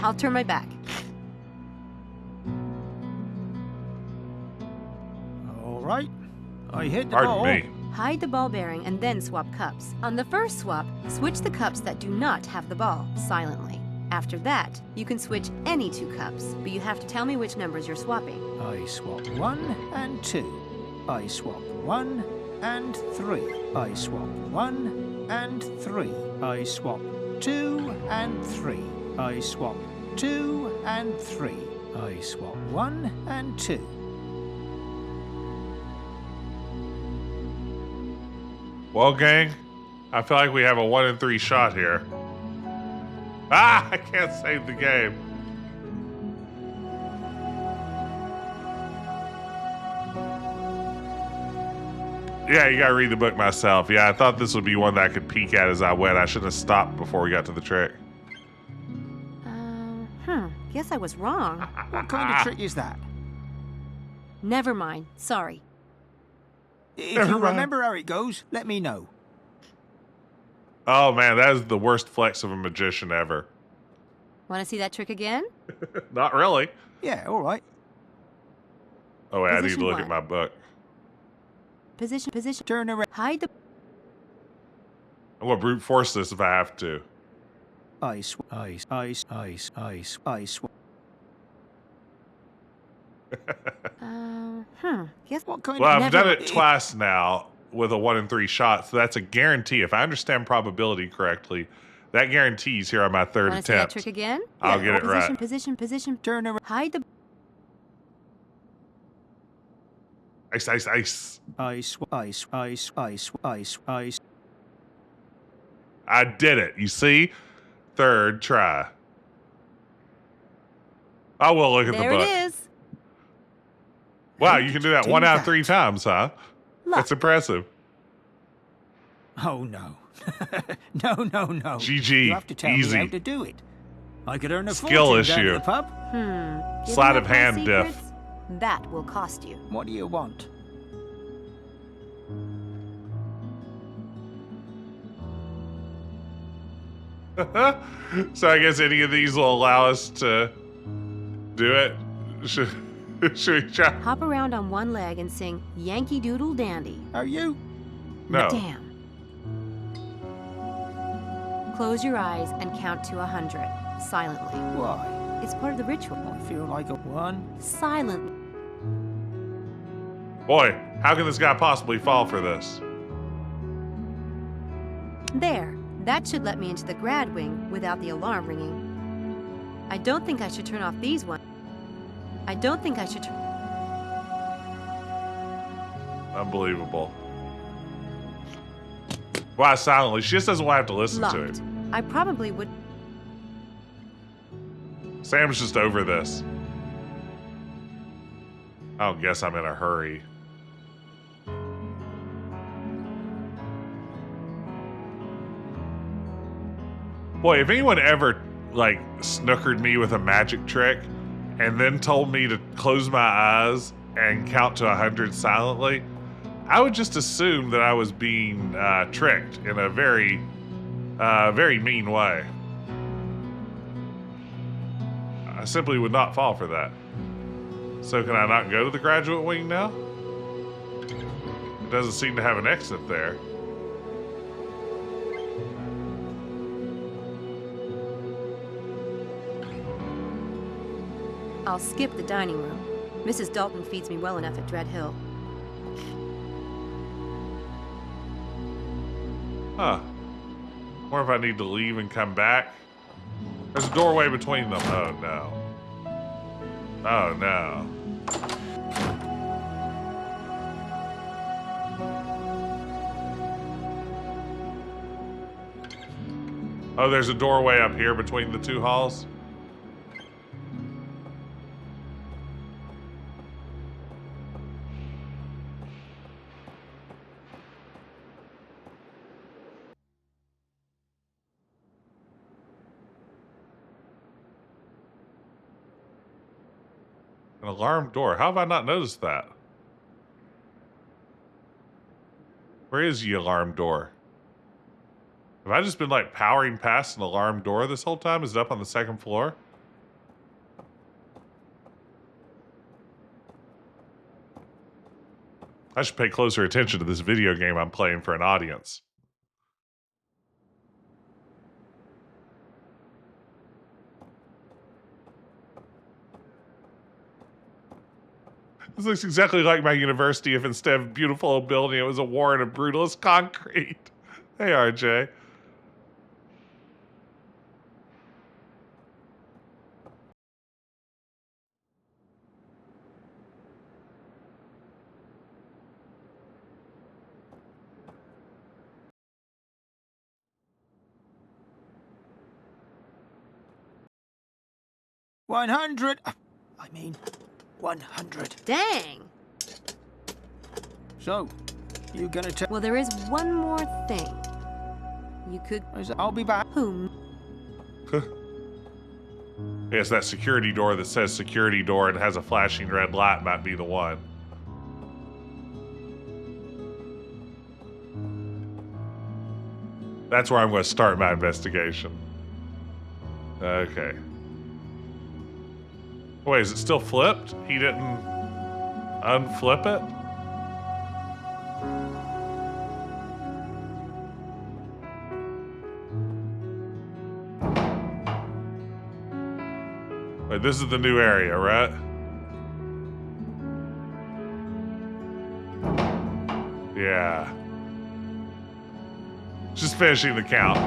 I'll turn my back. All right. I hit the ball. Pardon me. Hide the ball bearing and then swap cups. On the first swap, switch the cups that do not have the ball silently. After that, you can switch any 2 cups, but you have to tell me which numbers you're swapping. I swap 1 and 2. I swap 1 and 3. I swap 1 and 3. I swap 2 and 3. I swap 2 and 3. I swap 1 and 2. Well, gang, I feel like we have a 1 in 3 shot here. Ah, I can't save the game. Yeah, you gotta read the book myself. Yeah, I thought this would be one that I could peek at as I went. I should have stopped before we got to the trick. Guess I was wrong. What kind of trick is that? Never mind. Sorry. If Never you mind. remember how it goes, let me know. Oh man, that is the worst flex of a magician ever. Want to see that trick again? Not really. Yeah, all right. Oh wait, I need Position to look at one. my book. Position. Turn around. Hide the. I'm gonna brute force this if I have to. Ice. Guess What kind Well, of... I've done it twice now with a 1 in 3 shot, so that's a guarantee. If I understand probability correctly, that guarantees here on my third Want to see that attempt, trick again? I'll get it right. Position. Turn around. Hide the. Ice, ice, ice. Ice. I did it. You see? Third try. I will look at There the book. it is. Wow, How you did can do you that do 1 out of that? 3 times, huh? Look. That's impressive. Oh, no. No. GG. You have to tell Easy. me how to do it. I could earn a Skill fortune down issue. at the pub. Giving Sleight up of my hand diff. secrets? That will cost you. What do you want? So I guess any of these will allow us to do it. Should we try? Hop around on one leg and sing Yankee Doodle Dandy. Are you? No. Damn. Close your eyes and count to 100 silently. Why? It's part of the ritual. I feel like a one. Silently. Boy, how can this guy possibly fall for this? There. That should let me into the grad wing without the alarm ringing. I don't think I should turn off these ones. I don't think I should turn... Unbelievable. Why silently? She just doesn't want to have to listen to Locked. it. I probably would... Sam's just over this. I don't guess I'm in a hurry. Boy, if anyone ever, like, snookered me with a magic trick and then told me to close my eyes and count to 100 silently, I would just assume that I was being tricked in a very, very mean way. I simply would not fall for that. So can I not go to the graduate wing now? It doesn't seem to have an exit there. I'll skip the dining room. Mrs. Dalton feeds me well enough at Dread Hill. Huh. Or if I need to leave and come back. There's a doorway between them. Oh no. Oh no. Oh, there's a doorway up here between the two halls? An alarm door. How have I not noticed that? Where is the alarm door? Have I just been like powering past an alarm door this whole time? Is it up on the second floor? I should pay closer attention to this video game I'm playing for an audience. This looks exactly like my university if instead of a beautiful old building, it was a warren of brutalist concrete. Hey, RJ. $100. I mean, 100. Dang! So, you gonna tell... Well, there is one more thing. You could... I'll be back. Whom? Yes, that security door that says security door and has a flashing red light might be the one. That's where I'm going to start my investigation. Okay. Wait, is it still flipped? He didn't unflip it? Wait, this is the new area, right? Yeah. Just finishing the count.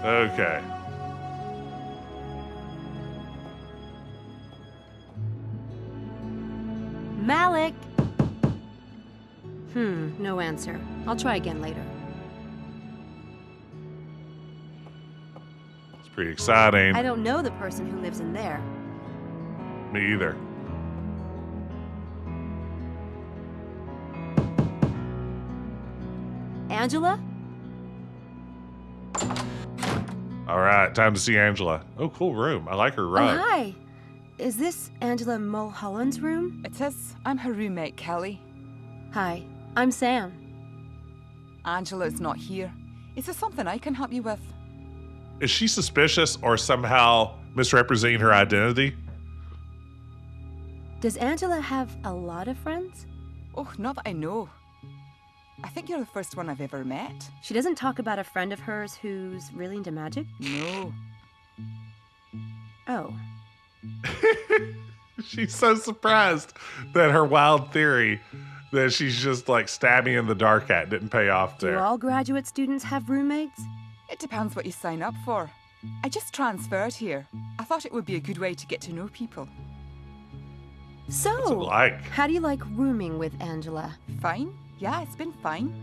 Okay. Malik! No answer. I'll try again later. It's pretty exciting. I don't know the person who lives in there. Me either. Angela? All right, time to see Angela. Oh, cool room. I like her rug. Oh, hi. Is this Angela Mulholland's room? It is. I'm her roommate, Kelly. Hi, I'm Sam. Angela's not here. Is there something I can help you with? Is she suspicious or somehow misrepresenting her identity? Does Angela have a lot of friends? Oh, not that I know. I think you're the first one I've ever met. She doesn't talk about a friend of hers who's really into magic? No. Oh. She's so surprised that her wild theory that she's just like stabbing in the dark at didn't pay off Do there. all graduate students have roommates? It depends what you sign up for. I just transferred here. I thought it would be a good way to get to know people. What's it So, like? how do you like rooming with Angela? Fine. Yeah, it's been fine.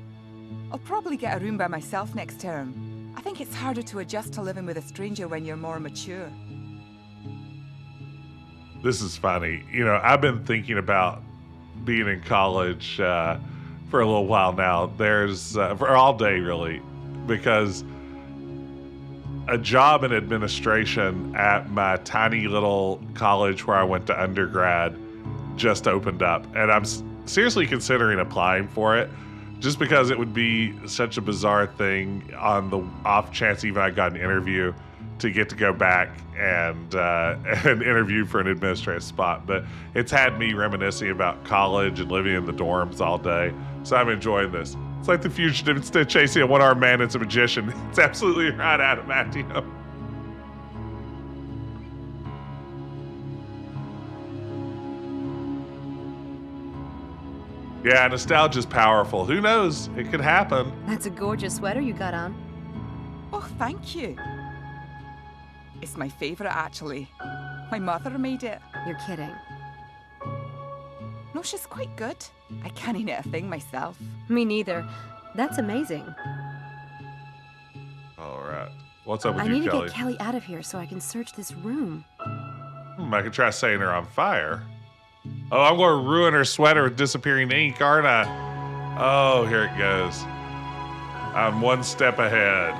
I'll probably get a room by myself next term. I think it's harder to adjust to living with a stranger when you're more mature. This is funny. You know, I've been thinking about being in college for a little while now. There's, for all day really, because a job in administration at my tiny little college where I went to undergrad just opened up. And I'm seriously considering applying for it just because it would be such a bizarre thing on the off chance even I got an interview to get to go back and interview for an administrative spot. But it's had me reminiscing about college and living in the dorms all day. So I'm enjoying this. It's like The Fugitive instead of chasing a one-armed man, it's a magician. It's absolutely right out of Matthew. Yeah, nostalgia's powerful. Who knows? It could happen. That's a gorgeous sweater you got on. Oh, thank you. It's my favorite, actually. My mother made it. You're kidding. No, she's quite good. I can't knit a thing myself. Me neither. That's amazing. All right. What's up with I you, need to Kelly? get Kelly out of here so I can search this room. I could try setting her on fire. Oh, I'm going to ruin her sweater with disappearing ink, aren't I? Oh, here it goes. I'm one step ahead.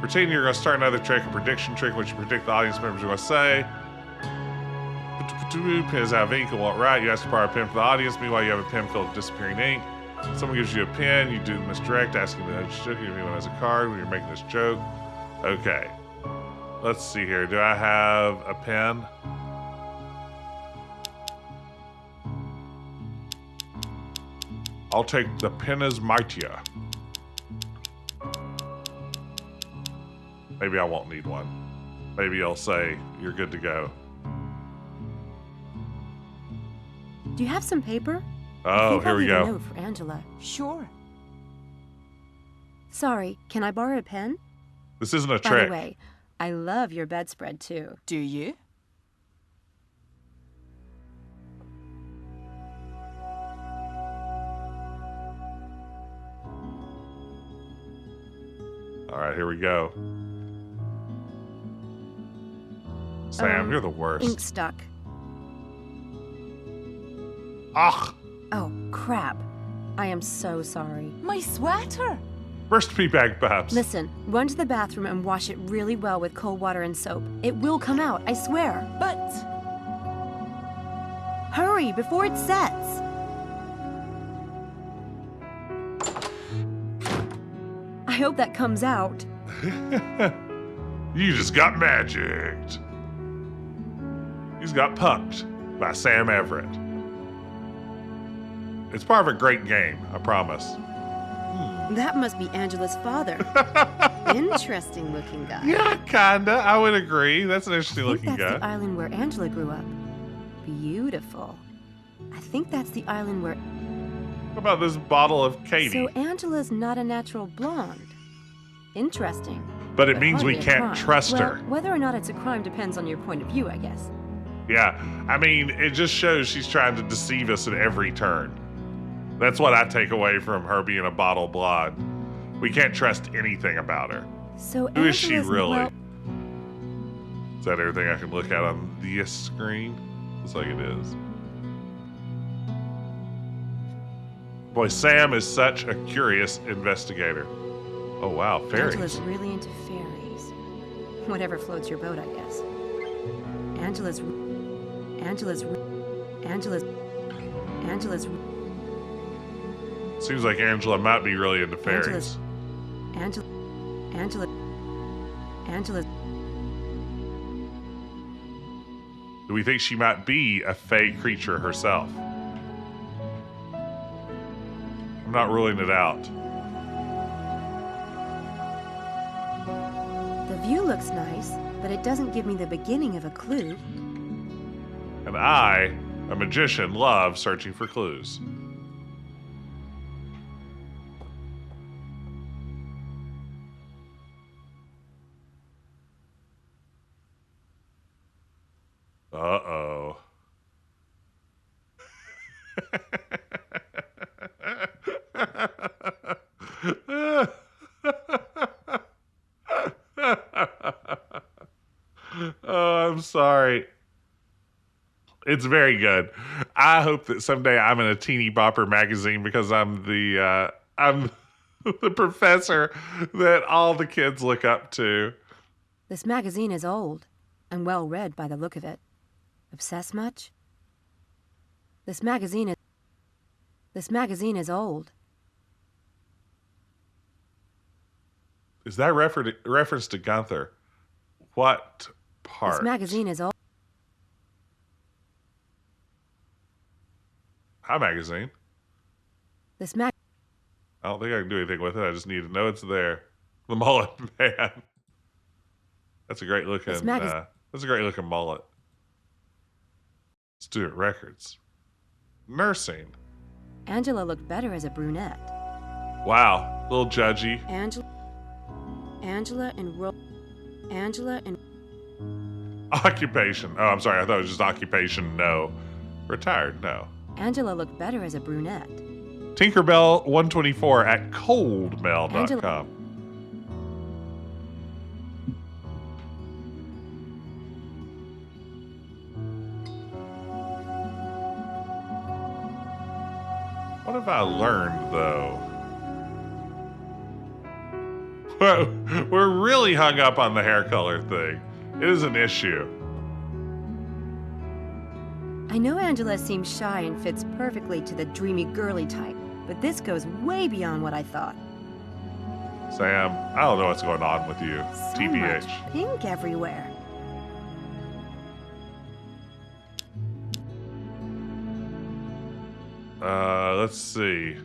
Pretend you're going to start another trick, a prediction trick, which you predict the audience members are going to say. Pins out of ink and won't write. You ask to borrow a pen for the audience. Meanwhile, you have a pen filled with disappearing ink. Someone gives you a pen. You do the misdirect, asking the joke if anyone has a card when you're making this joke. Okay. Let's see here. Do I have a pen? I'll take the pennas mightier. Maybe I won't need one. Maybe you'll say you're good to go. Do you have some paper? Oh, here we I go. think I'll leave a note for Angela. Sure. Sorry, can I borrow a pen? This isn't a By trick. the way, I love your bedspread too. Do you? All right, here we go. Sam, you're the worst. Ink stuck. Ugh! Oh, crap. I am so sorry. My sweater! Burst pee bag, perhaps. Listen, run to the bathroom and wash it really well with cold water and soap. It will come out, I swear. But Hurry, before it sets. hope that comes out. You just got magicked. He's got punked by Sam Everett. It's part of a great game, I promise. That must be Angela's father. Interesting looking guy. Yeah, kinda. I would agree. That's an interesting I think looking that's guy. the island where Angela grew up. Beautiful. I think that's the island where... What about this bottle of Katie? So Angela's not a natural blonde. Interesting. But it means we hardly a can't crime. trust Well, her. whether or not it's a crime depends on your point of view, I guess. Yeah, I mean, it just shows she's trying to deceive us at every turn. That's what I take away from her being a bottle blonde. We can't trust anything about her. So Who is she Angela's- really? well, Is that everything I can look at on this screen? Looks like it is. Boy, Sam is such a curious investigator. Oh wow, fairies. Angela's really into fairies. Whatever floats your boat, I guess. Angela's. Seems like Angela might be really into fairies. Angela's. Do we think she might be a fae creature herself? I'm not ruling it out. The view looks nice, but it doesn't give me the beginning of a clue. And I, a magician, love searching for clues. Uh-oh. Oh, I'm sorry. It's very good. I hope that someday I'm in a teeny bopper magazine because I'm the professor that all the kids look up to. This magazine is old and well read by the look of it. Obsessed much? This magazine is old. Is that reference to Gunther? What part? This magazine is old. Hi, magazine. This mag. I don't think I can do anything with it. I just need to know it's there. The mullet man. That's a great looking. That's a great looking mullet. Student records. Nursing. Angela looked better as a brunette. Wow, a little judgy. Angela and Occupation. Oh, I'm sorry. I thought it was just occupation. No. Retired. No. Angela looked better as a brunette. Tinkerbell 124 at coldmail.com. What have I learned, though? We're really hung up on the hair color thing. It is an issue. I know Angela seems shy and fits perfectly to the dreamy girly type, but this goes way beyond what I thought. Sam, I don't know what's going on with you. So TBH. much pink everywhere. Let's see.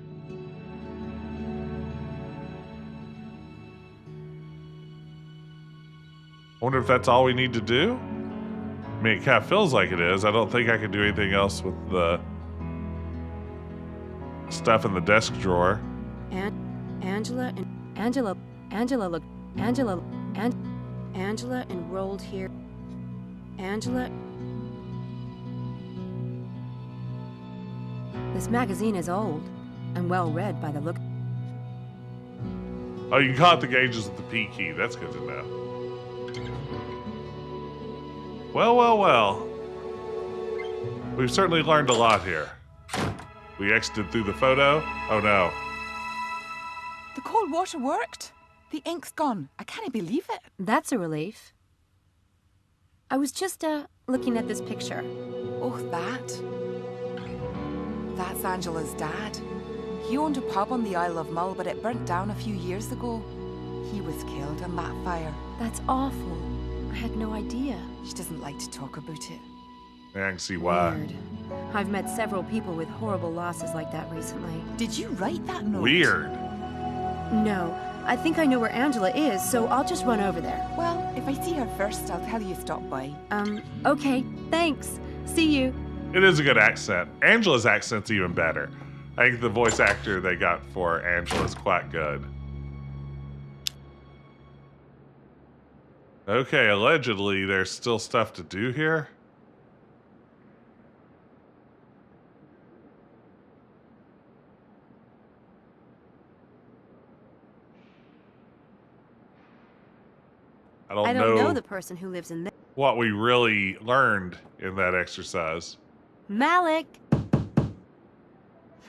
I wonder if that's all we need to do? I mean, it kind of feels like it is. I don't think I can do anything else with the stuff in the desk drawer. Angela enrolled here. This magazine is old and well read by the look. Oh, you can call it the gauges with the P key. That's good to know. Well, well, well. We've certainly learned a lot here. We exited through the photo. Oh no. The cold water worked. The ink's gone. I can't believe it. That's a relief. I was just looking at this picture. Oh, that's Angela's dad. He owned a pub on the Isle of Mull, but it burnt down a few years ago. He was killed in that fire. That's awful. I had no idea. She doesn't like to talk about it. Yeah, I can see why. Weird. I've met several people with horrible losses like that recently. Did you write that note? Weird. No, I think I know where Angela is, so I'll just run over there. Well, if I see her first, I'll tell you to stop by. Okay, thanks. See you. It is a good accent. Angela's accent's even better. I think the voice actor they got for Angela's quite good. Okay, allegedly there's still stuff to do here. I don't know the person who lives in there. what we really learned in that exercise. Malik!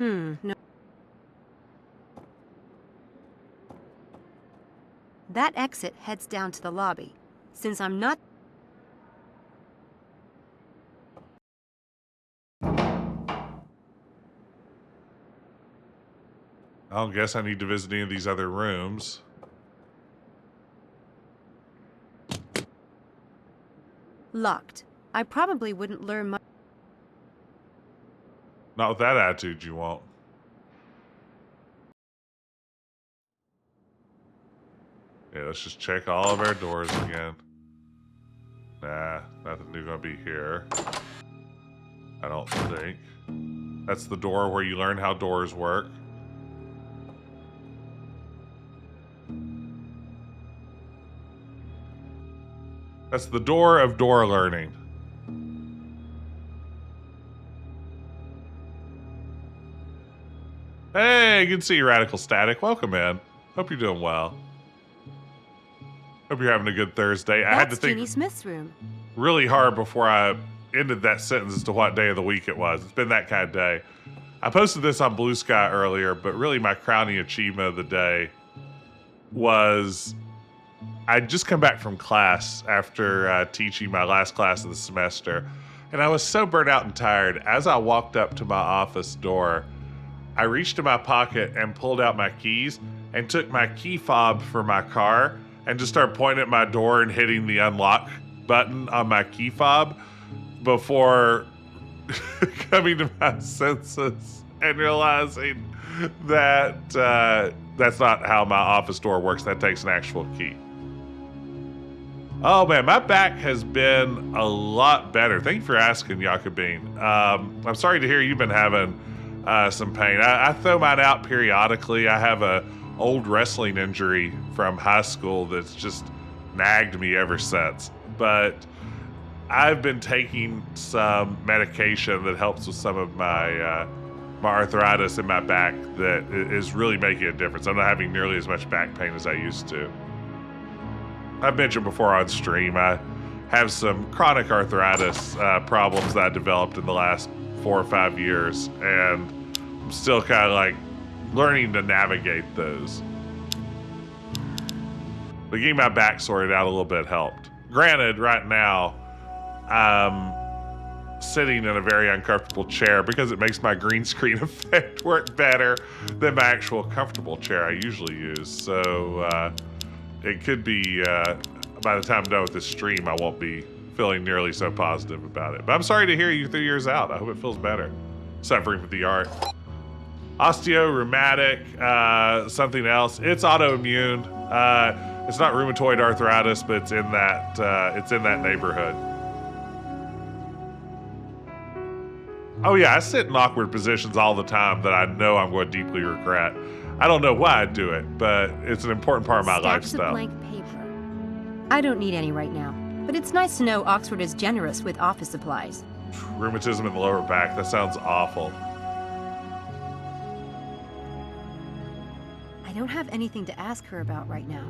No. That exit heads down to the lobby. Since I'm not... I don't guess I need to visit any of these other rooms. Locked. I probably wouldn't learn much. Not with that attitude you won't. Yeah, let's just check all of our doors again. Nah, nothing new gonna be here. I don't think. That's the door where you learn how doors work. That's the door of door learning. Hey, good to see you, Radical Static. Welcome in. Hope you're doing well. Hope you're having a good Thursday. I had to think Jeannie Smith's room. really hard before I ended that sentence as to what day of the week it was. It's been that kind of day. I posted this on Blue Sky earlier, but really my crowning achievement of the day was I'd just come back from class after teaching my last class of the semester, and I was so burnt out and tired. As I walked up to my office door, I reached in my pocket and pulled out my keys and took my key fob for my car and just started pointing at my door and hitting the unlock button on my key fob before coming to my senses and realizing that that's not how my office door works. That takes an actual key. Oh man, my back has been a lot better. Thank you for asking, Jakobine. I'm sorry to hear you've been having some pain. I throw mine out periodically. I have a old wrestling injury from high school that's just nagged me ever since. But I've been taking some medication that helps with some of my my arthritis in my back that is really making a difference. I'm not having nearly as much back pain as I used to. I've mentioned before on stream, I have some chronic arthritis problems that I developed in the last 4 or 5 years, and I'm still kind of like learning to navigate those. But getting my back sorted out a little bit helped. Granted, right now, I'm sitting in a very uncomfortable chair because it makes my green screen effect work better than my actual comfortable chair I usually use. So it could be, by the time I'm done with this stream, I won't be feeling nearly so positive about it. But I'm sorry to hear you 3 years out. I hope it feels better. Suffering with the art. Osteorheumatic, something else. It's autoimmune. It's not rheumatoid arthritis, but it's in that neighborhood. Oh yeah, I sit in awkward positions all the time that I know I'm going to deeply regret. I don't know why I do it, but it's an important part of my Stacks lifestyle. of blank paper. I don't need any right now, but it's nice to know Oxford is generous with office supplies. Rheumatism in the lower back. That sounds awful. I don't have anything to ask her about right now.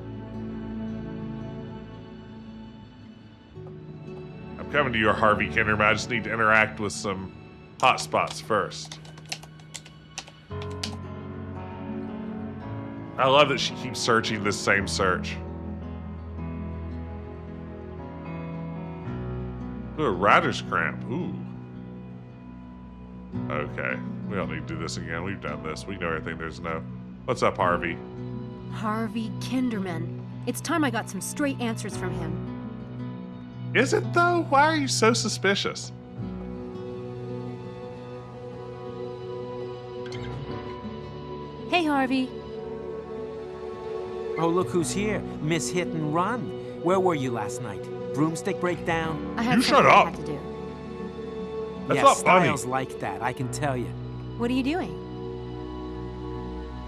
I'm coming to your Harvey Kinderman. I just need to interact with some hotspots first. I love that she keeps searching this same search. Ooh, a rider's cramp. Ooh. Okay. We don't need to do this again. We've done this. We know everything. There's no... What's up, Harvey? Harvey Kinderman. It's time I got some straight answers from him. Is it though? Why are you so suspicious? Hey, Harvey. Oh, look who's here. Miss Hit and Run. Where were you last night? Broomstick breakdown? I had You something shut I up. had to do. That's yeah, not funny. Styles like that, I can tell you. What are you doing?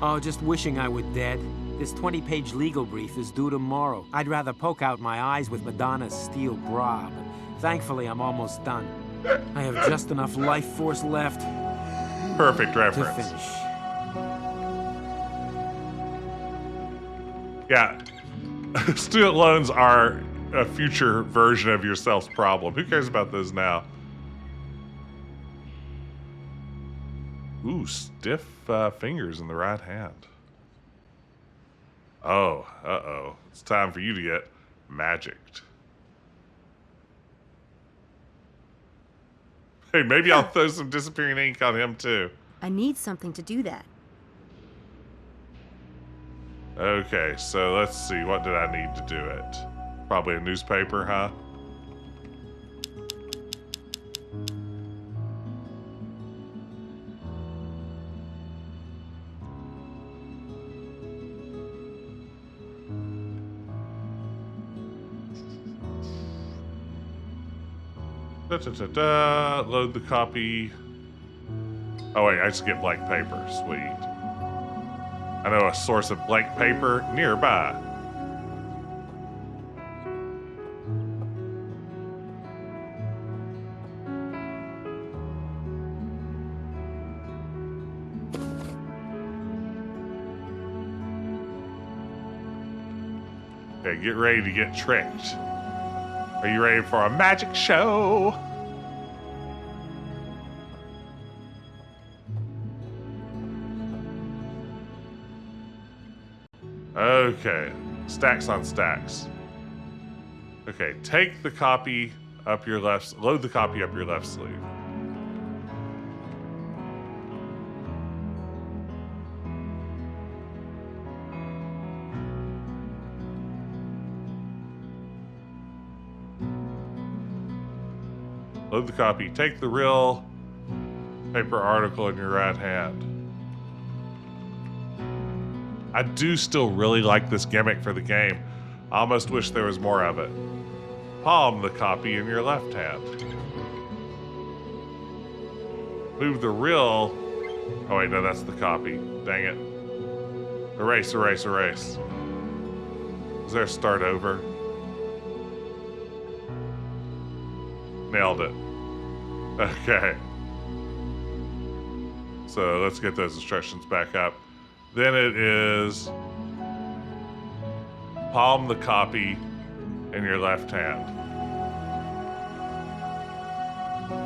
Oh, just wishing I were dead. This 20-page legal brief is due tomorrow. I'd rather poke out my eyes with Madonna's steel bra, but thankfully I'm almost done. I have just enough life force left Perfect to reference. finish. Yeah. Student loans are a future version of yourself's problem. Who cares about those now? Ooh, stiff fingers in the right hand. Oh, uh-oh. It's time for you to get magicked. Hey, maybe I'll throw some disappearing ink on him too. I need something to do that. Okay, so let's see. What did I need to do it? Probably a newspaper, huh? Load the copy. Oh wait, I just get blank paper. Sweet. I know a source of blank paper nearby. Okay, get ready to get tricked. Are you ready for a magic show? Okay, stacks on stacks. Okay, take the copy up your left, load the copy up your left sleeve. Load the copy, take the real paper article in your right hand. I do still really like this gimmick for the game. I almost wish there was more of it. Palm the copy in your left hand. Move the real... Oh wait, no, that's the copy. Dang it. Erase, erase, erase. Is there a start over? Nailed it. Okay. So let's get those instructions back up. Then it is palm the copy in your left hand.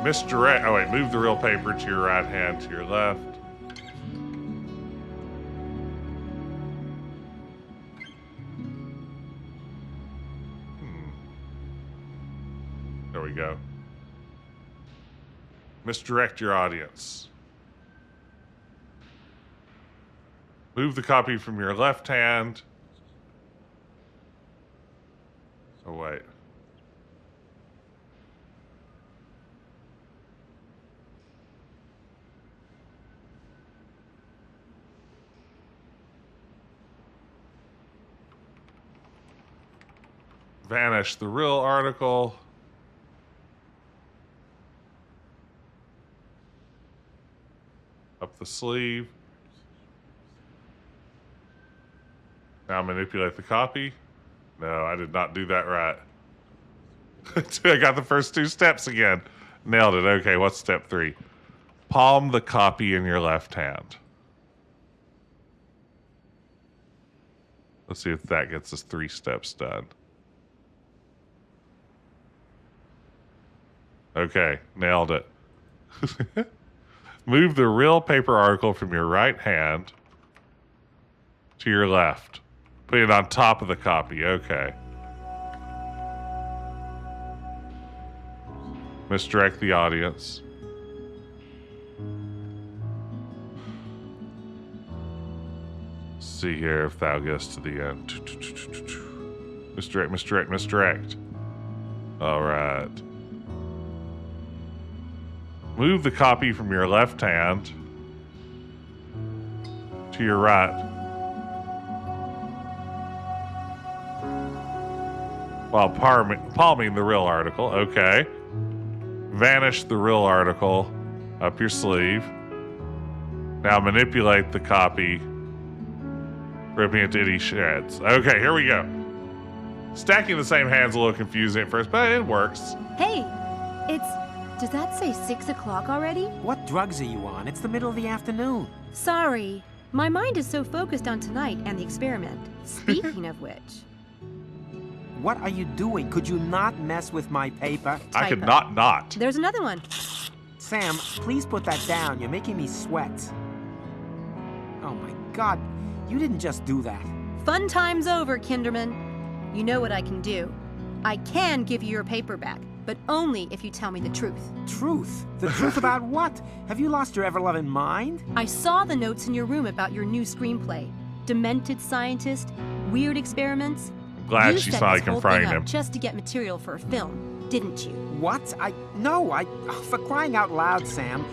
Misdirect. Oh wait, move the real paper to your right hand to your left. There we go. Misdirect your audience. Move the copy from your left hand. Oh, wait. Vanish the real article. Up the sleeve. Now manipulate the copy. No, I did not do that right. I got the first two steps again. Nailed it. Okay, what's step 3? Palm the copy in your left hand. Let's see if that gets us 3 steps done. Okay, nailed it. Move the real paper article from your right hand to your left. Put it on top of the copy. Okay. Misdirect the audience. see here if thou goest to the end. Misdirect, misdirect, misdirect. All right. Move the copy from your left hand to your right, while palming the real article. Okay. Vanish the real article up your sleeve. Now manipulate the copy, ripping it to any shreds. Okay, here we go. Stacking the same hand's a little confusing at first, but it works. Hey, does that say 6 o'clock already? What drugs are you on? It's the middle of the afternoon. Sorry. My mind is so focused on tonight and the experiment. Speaking of which. What are you doing? Could you not mess with my paper? I could not. There's another one. Sam, please put that down. You're making me sweat. Oh my God, you didn't just do that. Fun time's over, Kinderman. You know what I can do. I can give you your paper back, but only if you tell me the truth. Truth? The truth about what? Have you lost your ever-loving mind? I saw the notes in your room about your new screenplay. Demented scientist, weird experiments. Glad you she's set finally this whole confronting thing him. up just to get material for a film, didn't you? What? For crying out loud, Sam.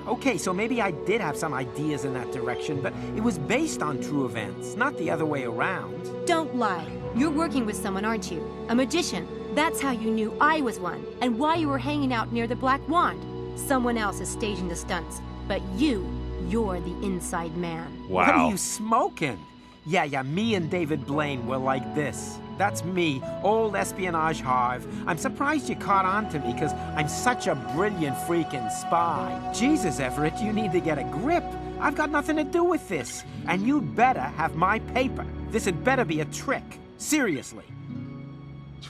Okay, so maybe I did have some ideas in that direction, but it was based on true events, not the other way around. Don't lie. You're working with someone, aren't you? A magician. That's how you knew I was one, and why you were hanging out near the Black Wand. Someone else is staging the stunts, but you're the inside man. Wow. What are you smoking? Yeah, me and David Blaine were like this. That's me, old espionage Harv. I'm surprised you caught on to me, because I'm such a brilliant freaking spy. Jesus, Everett, you need to get a grip. I've got nothing to do with this. And you'd better have my paper. This had better be a trick. Seriously.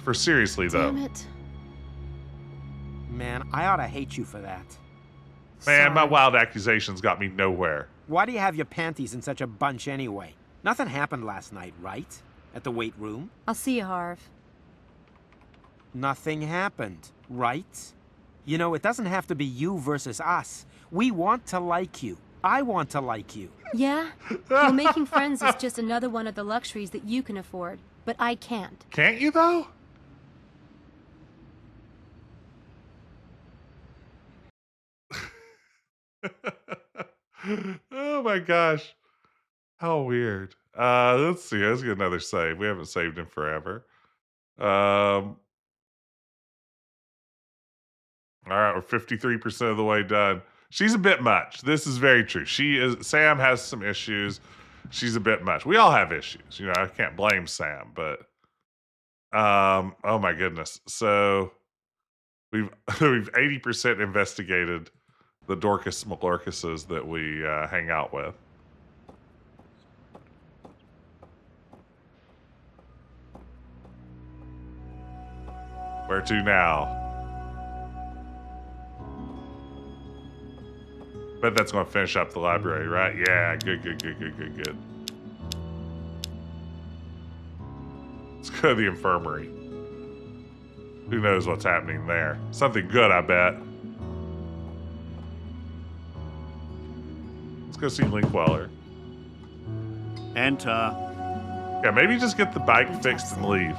For seriously, though. Damn it. Man, I ought to hate you for that. Man, my Sorry. wild accusations got me nowhere. Why do you have your panties in such a bunch anyway? Nothing happened last night, right? At the weight room? I'll see you, Harv. Nothing happened, right? You know, it doesn't have to be you versus us. We want to like you. I want to like you. Yeah? Well, making friends is just another one of the luxuries that you can afford, but I can't. Can't you, though? Oh my gosh. How weird. Let's see. Let's get another save. We haven't saved in forever. All right, we're 53% of the way done. She's a bit much. This is very true. Sam has some issues. She's a bit much. We all have issues. You know, I can't blame Sam, but oh my goodness. So we've 80% investigated the Dorcas Malorcases that we hang out with. Where to now? Bet that's going to finish up the library, right? Yeah, good. Let's go to the infirmary. Who knows what's happening there? Something good, I bet. Let's go see Linkweller. Enter. Yeah, maybe just get the bike fixed and leave.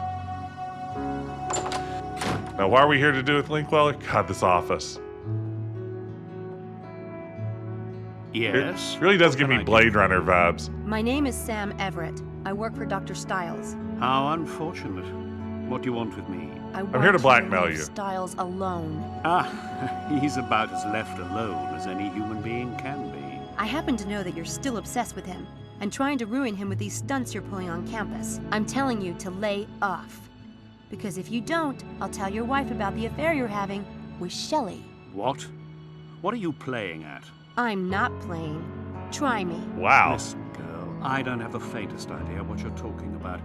Now, why are we here to do with Linkweller? God, this office. Yes. It really does give What me can I do? Blade Runner vibes. My name is Sam Everett. I work for Dr. Stiles. How unfortunate. What do you want with me? I'm here to blackmail leave you. Stiles alone. Ah, he's about as left alone as any human being can be. I happen to know that you're still obsessed with him and trying to ruin him with these stunts you're pulling on campus. I'm telling you to lay off. Because if you don't, I'll tell your wife about the affair you're having with Shelley. What? What are you playing at? I'm not playing. Try me. Wow. Listen, girl, I don't have the faintest idea what you're talking about.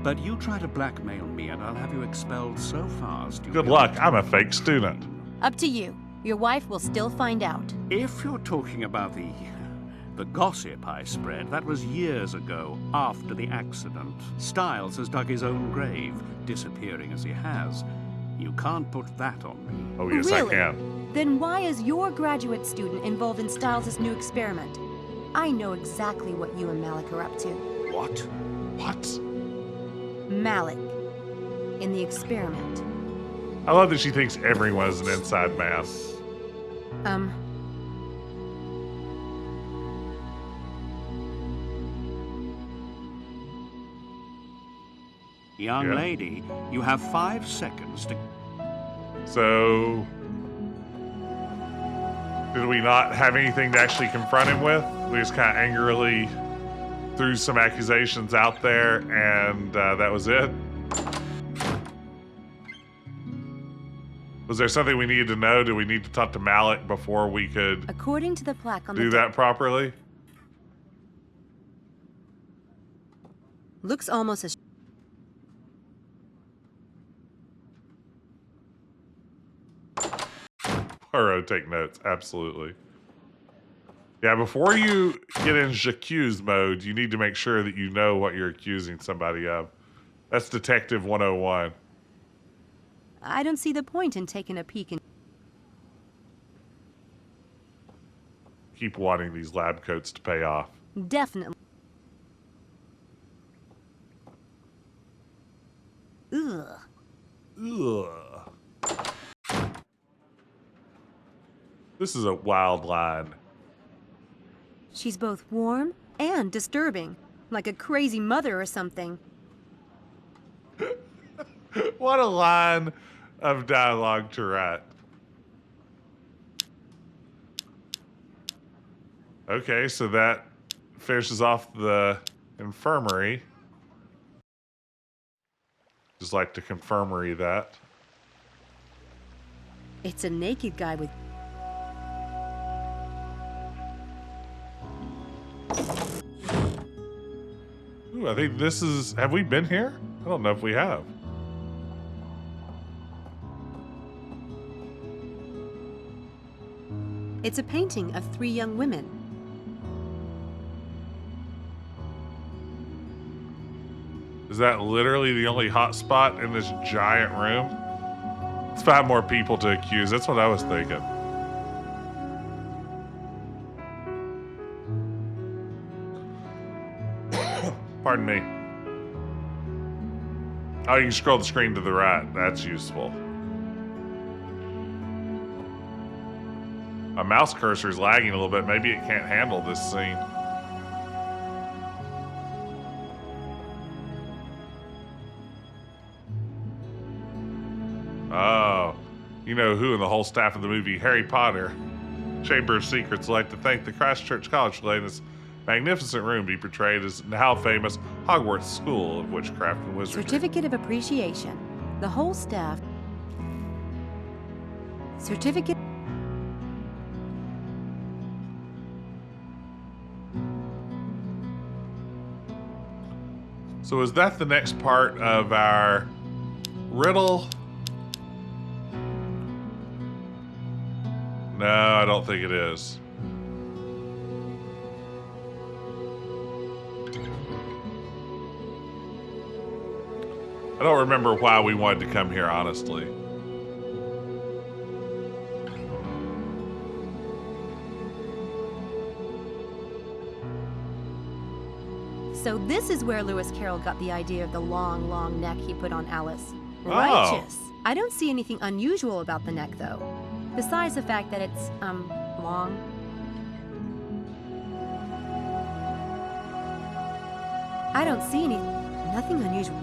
But you try to blackmail me and I'll have you expelled so fast. Good luck. I'm a fake student. Up to you. Your wife will still find out. If you're talking about the gossip I spread, that was years ago, after the accident. Stiles has dug his own grave, disappearing as he has. You can't put that on me. Oh, yes, Really? I can. Then why is your graduate student involved in Stiles' new experiment? I know exactly what you and Malik are up to. What? What? Malik. In the experiment. I love that she thinks everyone is an inside man. Young lady, you have 5 seconds to... So, did we not have anything to actually confront him with? We just kind of angrily threw some accusations out there, and that was it? Was there something we needed to know? Do we need to talk to Malik before we could According to the plaque on do the that properly? looks almost as Poirot, take notes, absolutely. Yeah, before you get in j'accuse mode, you need to make sure that you know what you're accusing somebody of. That's Detective 101. I don't see the point in taking a peek in. Keep wanting these lab coats to pay off. Definitely. Ugh. Ugh. This is a wild line. She's both warm and disturbing, like a crazy mother or something. What a line of dialogue to write. Okay, so that finishes off the infirmary. Just like to confirmary that. It's a naked guy with... Ooh, I think this is... Have we been here? I don't know if we have. It's a painting of 3 young women. Is that literally the only hot spot in this giant room? Let's find more people to accuse. That's what I was thinking. Pardon me. Oh, you can scroll the screen to the right. That's useful. My mouse cursor is lagging a little bit. Maybe it can't handle this scene. Oh, you know who in the whole staff of the movie Harry Potter, Chamber of Secrets, would like to thank the Christchurch College for letting this magnificent room be portrayed as now famous Hogwarts School of Witchcraft and Wizardry. Certificate of Appreciation. The whole staff. Certificate... So is that the next part of our riddle? No, I don't think it is. I don't remember why we wanted to come here, honestly. So this is where Lewis Carroll got the idea of the long, long neck he put on Alice. Oh. Righteous. I don't see anything unusual about the neck, though. Besides the fact that it's, long. I don't see nothing unusual.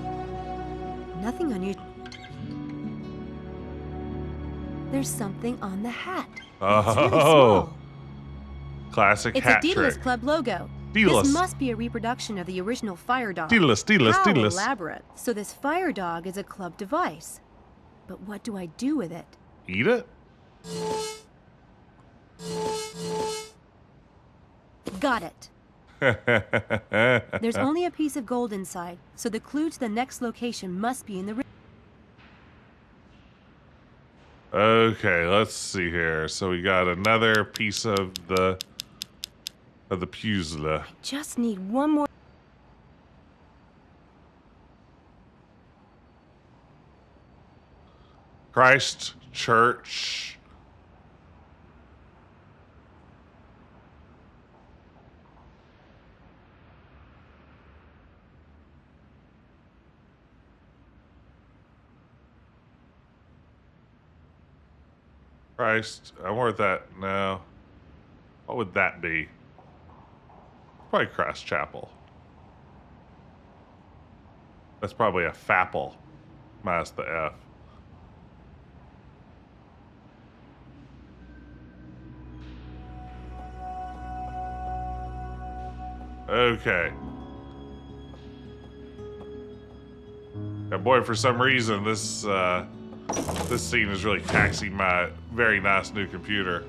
Nothing unusual. There's something on the hat. It's really small. Classic It's hat a Daedalus trick. Club logo. Daedalus. This must be a reproduction of the original fire dog. Daedalus, Daedalus, How Daedalus. elaborate. So this fire dog is a club device. But what do I do with it? Eat it? Got it. There's only a piece of gold inside, so the clue to the next location must be in the... Okay, let's see here. So we got another piece of the puzzle. Just need one more... Christ Church. Christ, I wonder what that. No. What would that be? Probably Christ Chapel. That's probably a FAPL minus the F. Okay. Yeah, boy, for some reason, this scene is really taxing my very nice new computer.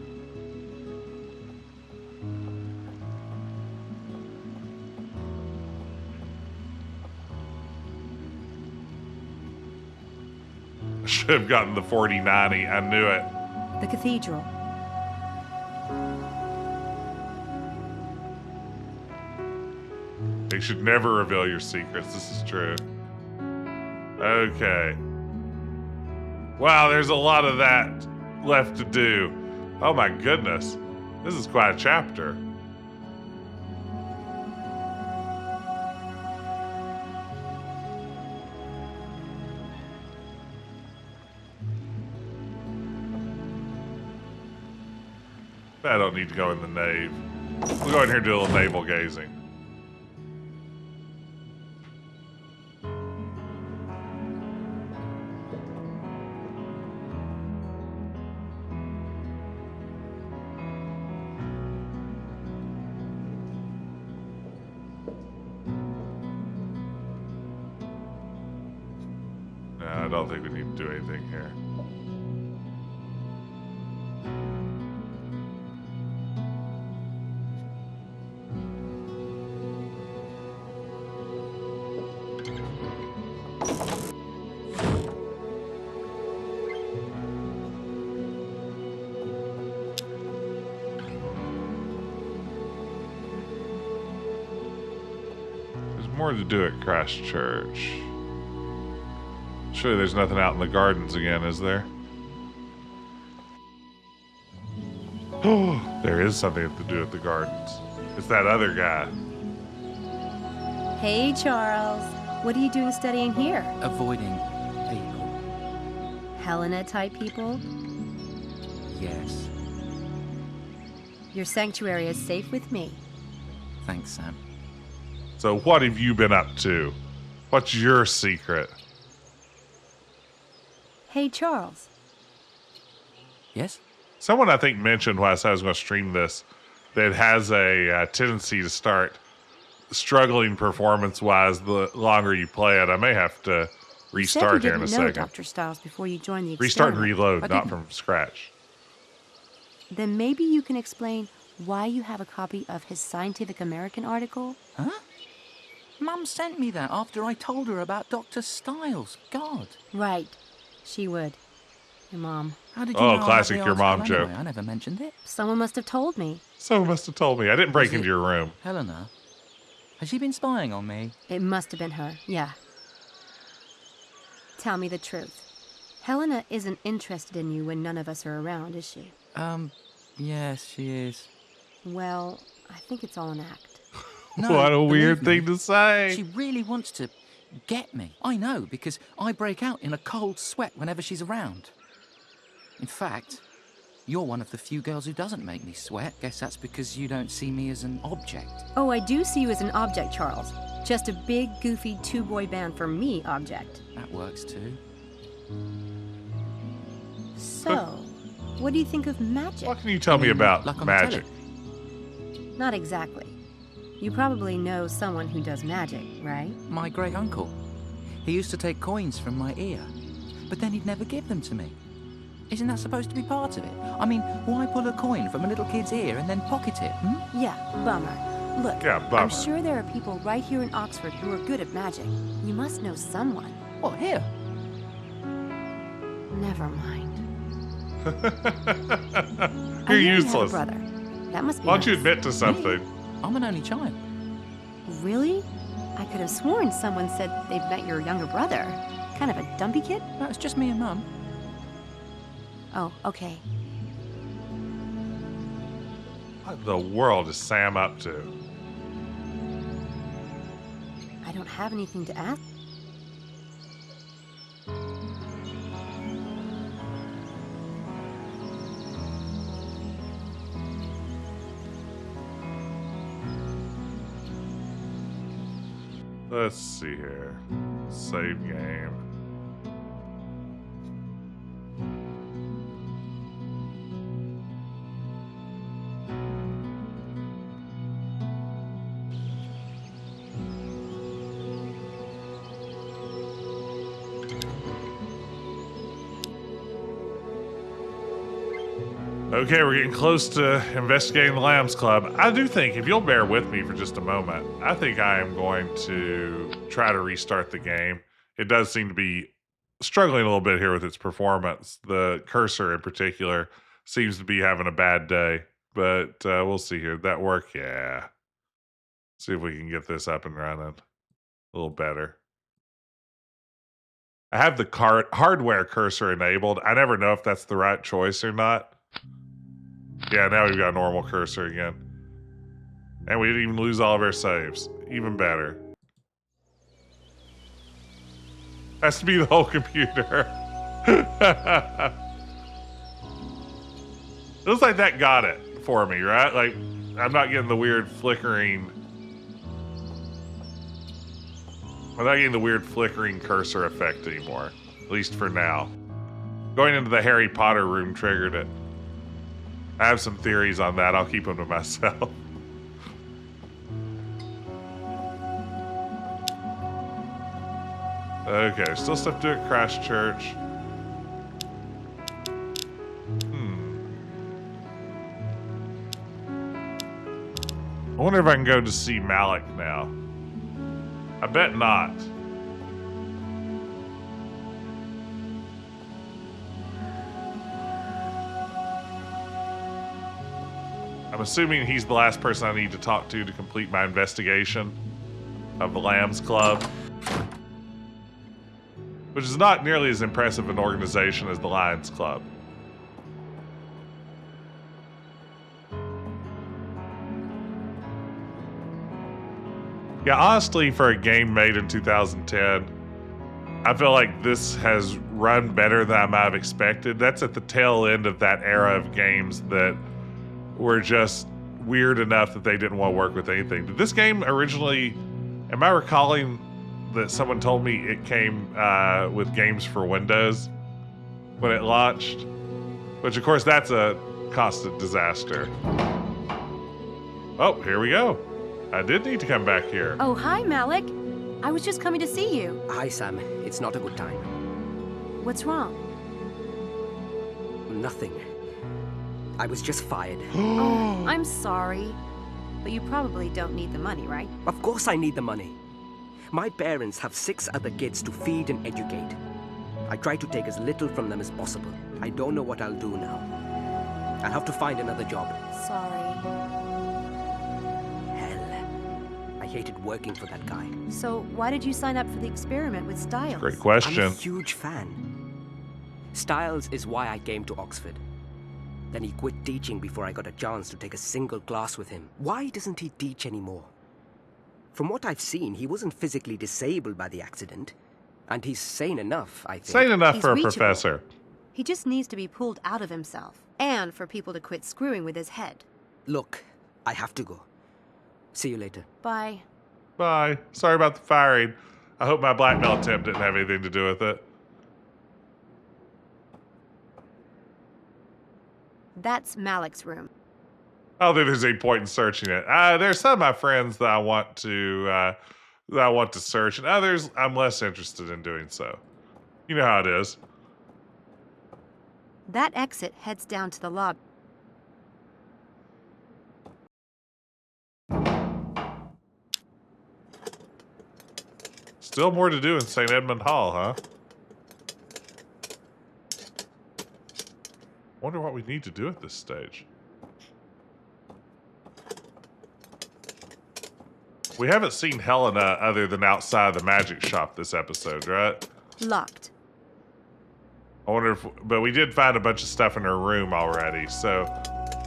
I should have gotten the 4090. I knew it. The cathedral. You should never reveal your secrets. This is true. Okay. Wow, there's a lot of that left to do. Oh my goodness. This is quite a chapter. I don't need to go in the nave. We'll go in here and do a little navel gazing. No, I don't think we need to do anything here. More to do at Christchurch. Surely there's nothing out in the gardens again, is there? Oh, there is something to do at the gardens. It's that other guy. Hey, Charles. What are you doing studying here? Avoiding people. Helena-type people? Yes. Your sanctuary is safe with me. Thanks, Sam. So what have you been up to? What's your secret? Hey, Charles. Yes? Someone I think mentioned while I said I was going to stream this that it has a tendency to start struggling performance-wise the longer you play it. I may have to restart here in a You said you didn't know second. Dr. Styles before you joined the Restart and experiment. reload, I not didn't. from scratch. Then maybe you can explain why you have a copy of his Scientific American article? Huh? Mum sent me that after I told her about Dr. Styles. God. Right. She would. Your mom. How did you Oh, know classic about the your mom article joke. anyway? I never mentioned it. Someone must have told me. Someone must have told me. I didn't break Was it into your room. Helena? Has she been spying on me? It must have been her, yeah. Tell me the truth. Helena isn't interested in you when none of us are around, is she? Yes, she is. Well, I think it's all an act. No, What a believe weird me, thing to say. She really wants to get me. I know, because I break out in a cold sweat whenever she's around. In fact, you're one of the few girls who doesn't make me sweat. Guess that's because you don't see me as an object. Oh, I do see you as an object, Charles. Just a big, goofy two-boy band for me object. That works too. So, what do you think of magic? What can you tell me about Like on the magic? telly? Not exactly. You probably know someone who does magic, right? My great uncle. He used to take coins from my ear, but then he'd never give them to me. Isn't that supposed to be part of it? I mean, why pull a coin from a little kid's ear and then pocket it, Yeah, bummer. Look, Yeah, bummer. I'm sure there are people right here in Oxford who are good at magic. You must know someone. What, here? Never mind. I You're hear you have a useless. brother. That must be Why don't you nice. admit to something? I'm an only child. Really? I could have sworn someone said they'd met your younger brother. Kind of a dumpy kid? No, it's just me and Mum. Oh, okay. What the world is Sam up to? I don't have anything to ask. Let's see here. Save game. Okay, we're getting close to investigating the Lambs Club. I do think, if you'll bear with me for just a moment, I think I am going to try to restart the game. It does seem to be struggling a little bit here with its performance. The cursor in particular seems to be having a bad day, but we'll see here. Did that work? Yeah. See if we can get this up and running a little better. I have the hardware cursor enabled. I never know if that's the right choice or not. Yeah, now we've got a normal cursor again. And we didn't even lose all of our saves. Even better. Has to be the whole computer. Looks like that got it for me, right? Like, I'm not getting the weird flickering. I'm not getting the weird flickering cursor effect anymore. At least for now. Going into the Harry Potter room triggered it. I have some theories on that. I'll keep them to myself. Okay, still stuff to do at Christchurch. I wonder if I can go to see Malik now. I bet not. I'm assuming he's the last person I need to talk to complete my investigation of the Lambs Club. Which is not nearly as impressive an organization as the Lions Club. Yeah, honestly, for a game made in 2010, I feel like this has run better than I might have expected. That's at the tail end of that era of games that were just weird enough that they didn't want to work with anything. Did this game originally, am I recalling that someone told me it came with games for Windows when it launched? Which, of course, that's a constant disaster. Oh, here we go. I did need to come back here. Oh, hi, Malik. I was just coming to see you. Hi, Sam. It's not a good time. What's wrong? Nothing. I was just fired. Oh, I'm sorry. But you probably don't need the money, right? Of course I need the money. My parents have 6 other kids to feed and educate. I try to take as little from them as possible. I don't know what I'll do now. I'll have to find another job. Sorry. Hell. I hated working for that guy. So why did you sign up for the experiment with Styles? Great question. I'm a huge fan. Styles is why I came to Oxford. Then he quit teaching before I got a chance to take a single class with him. Why doesn't he teach anymore? From what I've seen, he wasn't physically disabled by the accident. And he's sane enough, I think. Sane enough He's for a reachable. professor. He just needs to be pulled out of himself. And for people to quit screwing with his head. Look, I have to go. See you later. Bye. Bye. Sorry about the firing. I hope my blackmail attempt didn't have anything to do with it. That's Malik's room. I don't think there's any point in searching it. There's some of my friends that I want to search, and others I'm less interested in doing so. You know how it is. That exit heads down to the lobby. Still more to do in St. Edmund Hall, huh? Wonder what we need to do at this stage. We haven't seen Helena other than outside the magic shop this episode, right? Locked. I wonder if, but we did find a bunch of stuff in her room already, so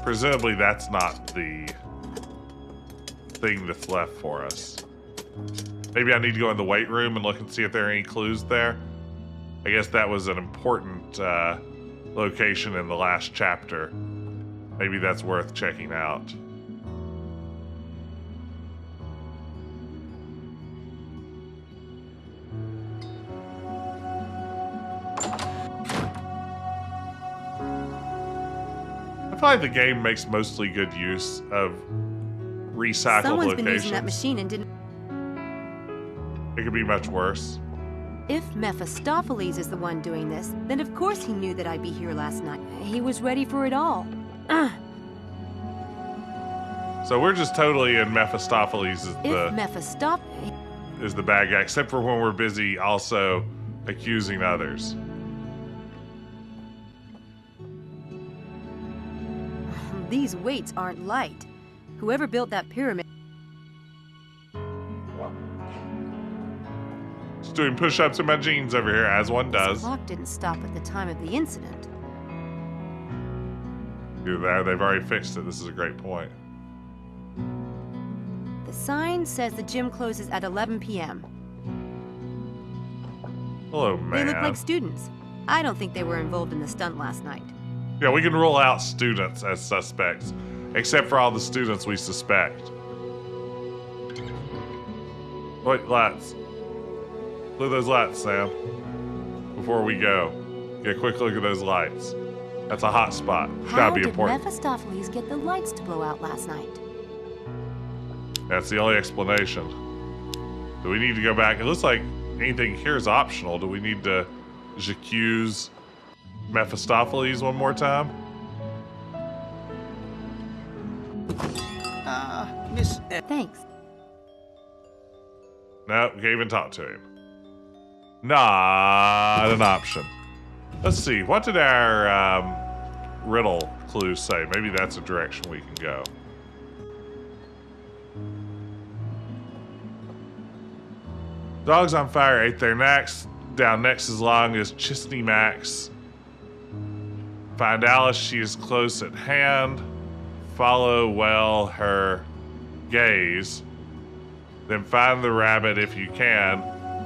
presumably that's not the thing that's left for us. Maybe I need to go in the weight room and look and see if there are any clues there. I guess that was an important location in the last chapter. Maybe that's worth checking out. feel like the game makes mostly good use of recycled Someone's locations. been using that machine and didn't. It could be much worse. If Mephistopheles is the one doing this, then of course he knew that I'd be here last night. He was ready for it all. So we're just totally in Mephistopheles If Mephistopheles... is the bad guy, except for when we're busy also accusing others. These weights aren't light. Whoever built that pyramid... Just doing push-ups in my jeans over here, as one This does. clock didn't stop at the time of the incident. Either that or they've already fixed it. This is a great point. The sign says the gym closes at 11 p.m. Hello, man. They look like students. I don't think they were involved in the stunt last night. Yeah, we can rule out students as suspects, except for all the students we suspect. Wait, lights. Look at those lights, Sam. Before we go, get a quick look at those lights. That's a hot spot. It's gotta be important. How did Mephistopheles get the lights to blow out last night? That's the only explanation. Do we need to go back? It looks like anything here is optional. Do we need to accuse Mephistopheles one more time? Miss... Thanks. No, we can't even talk to him. Not an option. Let's see. What did our riddle clue say? Maybe that's a direction we can go. Dogs on fire ate their necks. Down next as long as Chesney Max. Find Alice, she is close at hand. Follow well her gaze. Then find the rabbit if you can,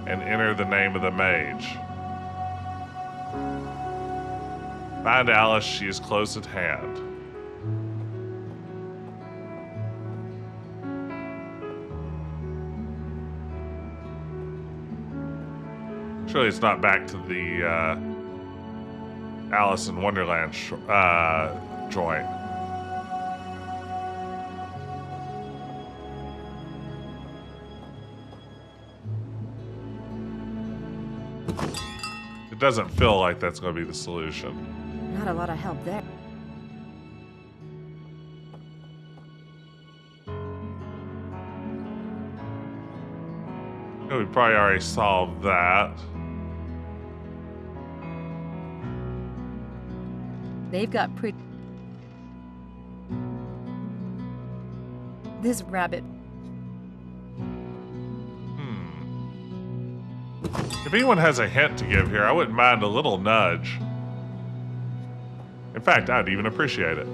and enter the name of the mage. Find Alice, she is close at hand. Surely it's not back to the Alice in Wonderland joint. It doesn't feel like that's going to be the solution. Not a lot of help there. We probably already solved that. They've got pretty... This rabbit... If anyone has a hint to give here, I wouldn't mind a little nudge. In fact, I'd even appreciate it.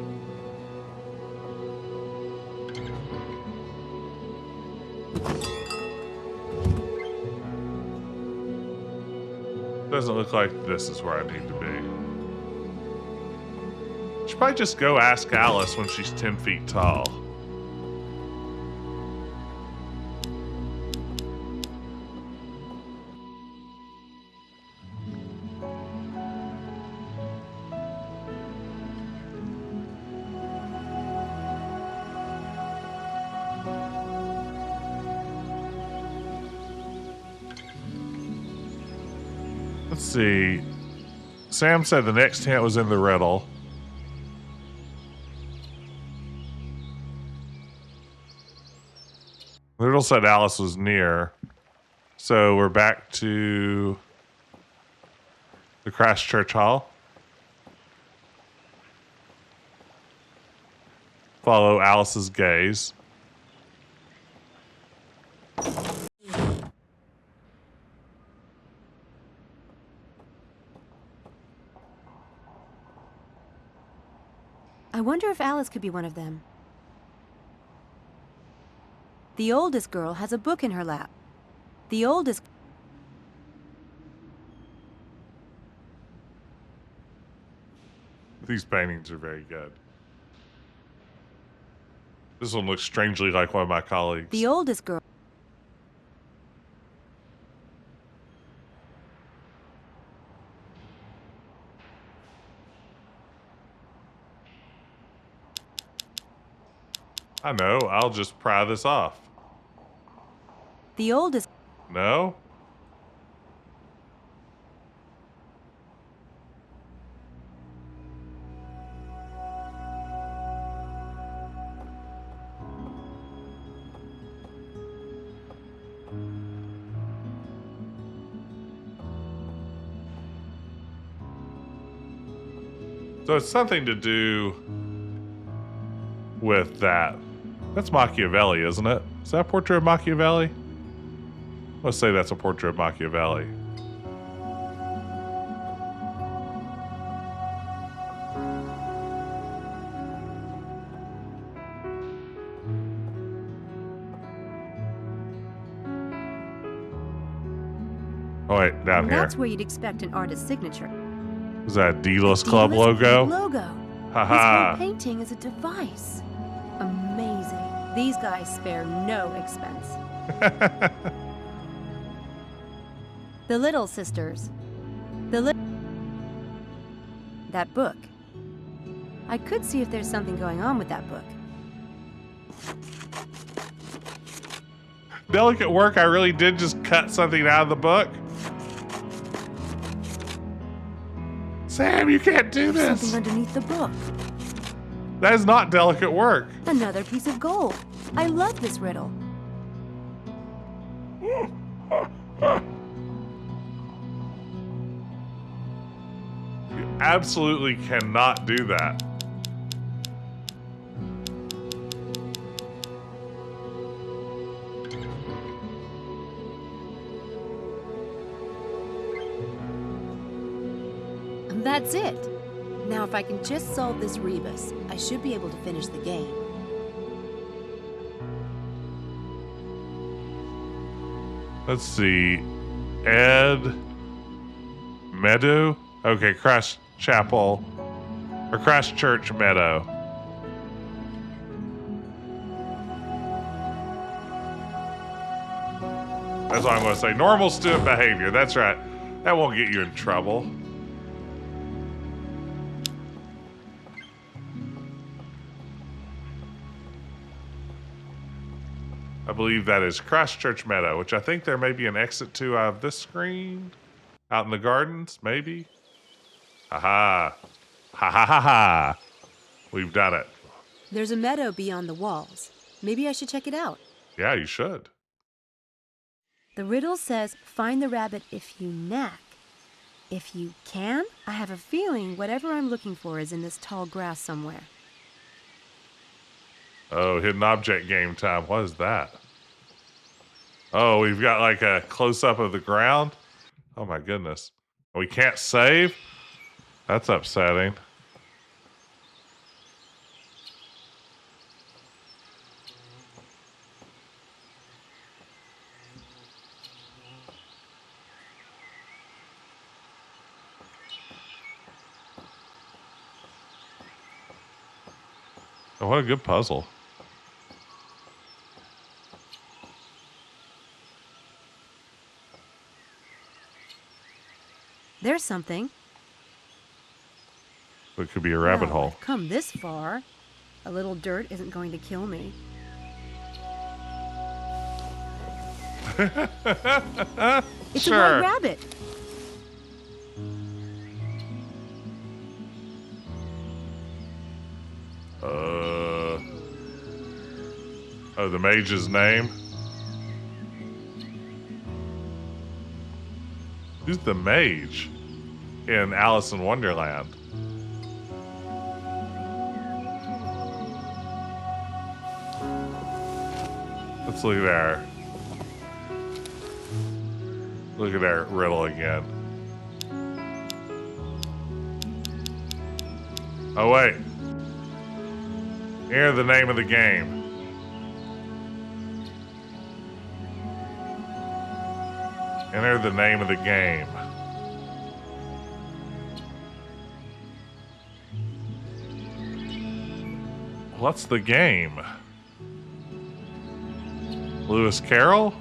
Doesn't look like this is where I need to be. Should probably just go ask Alice when she's 10 feet tall. Let's see. Sam said the next hint was in the riddle. The riddle said Alice was near. So we're back to the Christchurch Hall. Follow Alice's gaze. I wonder if Alice could be one of them. The oldest girl has a book in her lap. The oldest... These paintings are very good. This one looks strangely like one of my colleagues. The oldest girl... I know. I'll just pry this off. The oldest. No? So it's something to do with that. That's Machiavelli, isn't it? Is that a portrait of Machiavelli? Let's say that's a portrait of Machiavelli. Oh wait, down here. That's where you'd expect an artist's signature. Is that a D-List Club logo? Logo. Haha. This whole painting is a device. Amazing. These guys spare no expense. The Little Sisters. That book. I could see if there's something going on with that book. Delicate work. I really did just cut something out of the book. Sam, you can't do There's this. something underneath the book. That is not delicate work. Another piece of gold. I love this riddle. You absolutely cannot do that. That's it. Now if I can just solve this rebus, I should be able to finish the game. Let's see. Ed Meadow? Okay, Christ Chapel. Or Christ Church Meadow. That's what I'm going to say. Normal student behavior. That's right. That won't get you in trouble. I believe that is Christchurch Meadow, which I think there may be an exit to out of this screen. Out in the gardens, maybe. Ha-ha. Ha-ha-ha-ha. We've done it. There's a meadow beyond the walls. Maybe I should check it out. Yeah, you should. The riddle says, find the rabbit if you knack. If you can? I have a feeling whatever I'm looking for is in this tall grass somewhere. Oh, hidden object game time. What is that? Oh, we've got like a close-up of the ground. Oh my goodness. We can't save? That's upsetting. Oh, what a good puzzle. There's something. It could be a rabbit Well, hole. I've come this far. A little dirt isn't going to kill me. It's a white rabbit. Oh, the mage's name? Who's the mage in Alice in Wonderland? Let's look at our riddle again. Oh wait. Enter the name of the game. Enter the name of the game. What's the game? Lewis Carroll?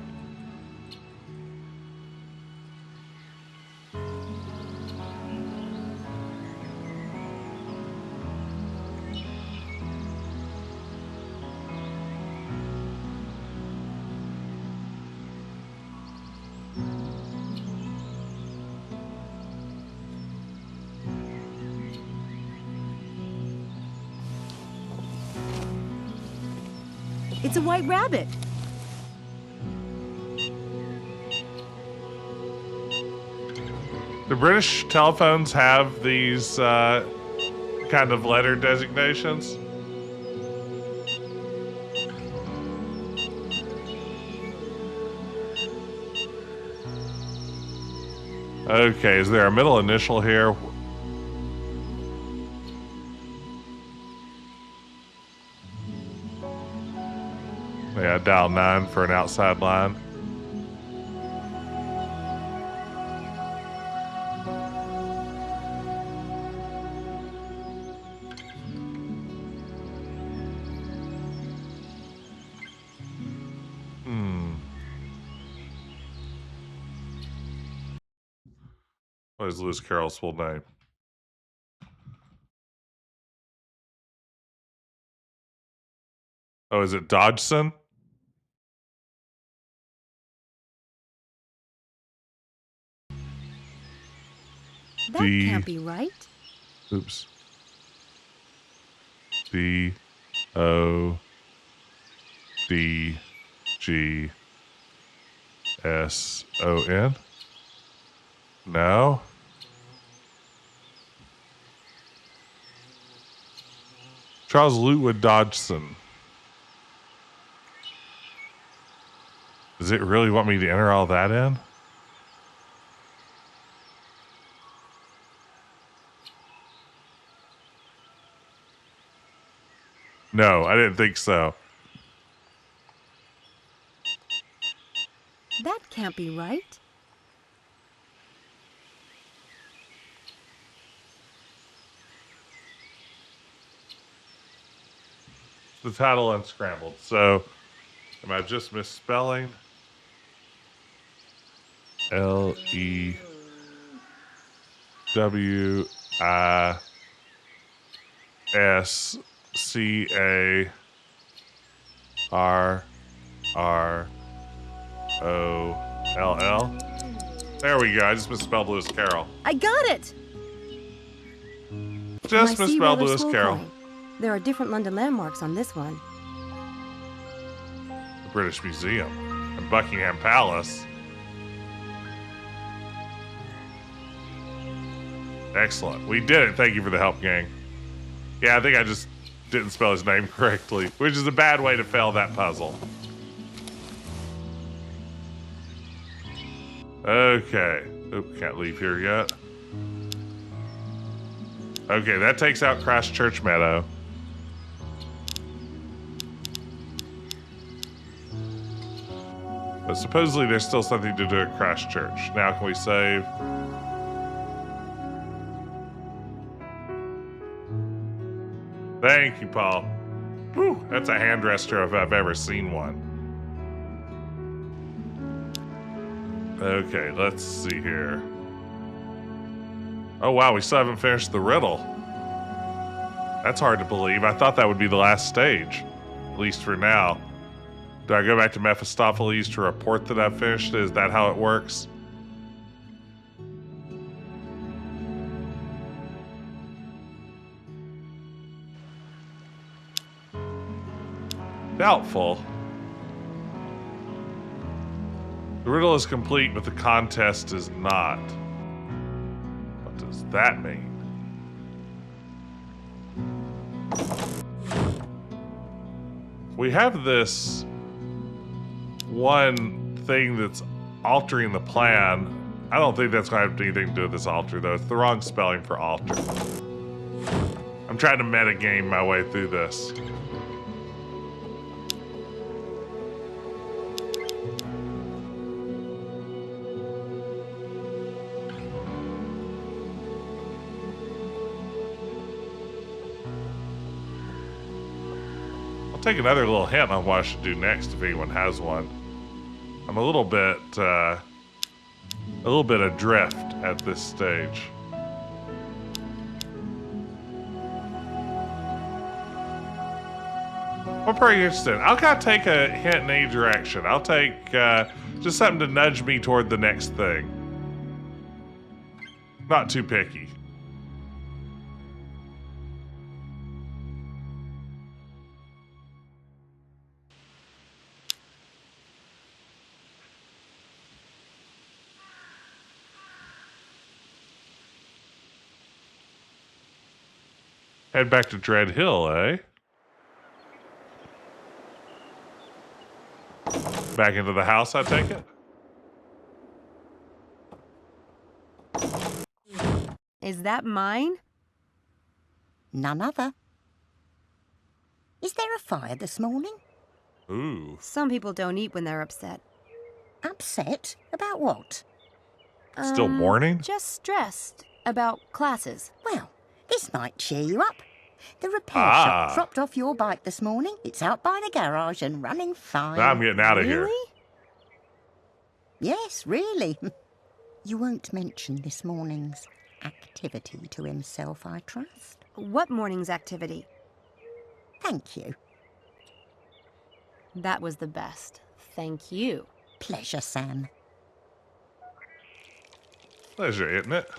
It's a white rabbit. The British telephones have these kind of letter designations. Okay, is there a middle initial here? Yeah, dial 9 for an outside line. What is Lewis Carroll's full name? Oh, is it Dodgson? That can't be right. Oops. Dodgson? No. Charles Lutwood Dodgson. Does it really want me to enter all that in? No, I didn't think so. That can't be right. The title unscrambled. So, am I just misspelling? LEWISCARROLL. There we go. I just misspelled Lewis Carroll. I got it! Just My Sea misspelled Rather Lewis School Carroll. coin. There are different London landmarks on this one. The British Museum and Buckingham Palace. Excellent. We did it. Thank you for the help, gang. Yeah, I think I just didn't spell his name correctly, which is a bad way to fail that puzzle. Okay. Oop, can't leave here yet. Okay, that takes out Christchurch Meadow. But supposedly there's still something to do at Christchurch. Now can we save? Thank you, Paul. Whew, that's a hand dresser if I've ever seen one. Okay, let's see here. Oh wow, we still haven't finished the riddle. That's hard to believe. I thought that would be the last stage, at least for now. Do I go back to Mephistopheles to report that I've finished it? Is that how it works? Doubtful. The riddle is complete, but the contest is not. What does that mean? We have this one thing that's altering the plan. I don't think that's going to have anything to do with this alter, though. It's the wrong spelling for alter. I'm trying to metagame my way through this. I'll take another little hint on what I should do next if anyone has one. I'm a little bit adrift at this stage. I'm pretty interested. I'll kind of take a hint in any direction. I'll take just something to nudge me toward the next thing. Not too picky. Head back to Dread Hill, eh? Back into the house, I take it? Is that mine? None other. Is there a fire this morning? Ooh. Some people don't eat when they're upset. Upset? About what? Still morning? Just stressed about classes. Well, this might cheer you up. The repair Ah. shop dropped off your bike this morning. It's out by the garage and running fine. Now I'm getting out of here. Really? Yes, really. You won't mention this morning's activity to himself, I trust. What morning's activity? Thank you. That was the best. Thank you. Pleasure, Sam. Pleasure, isn't it?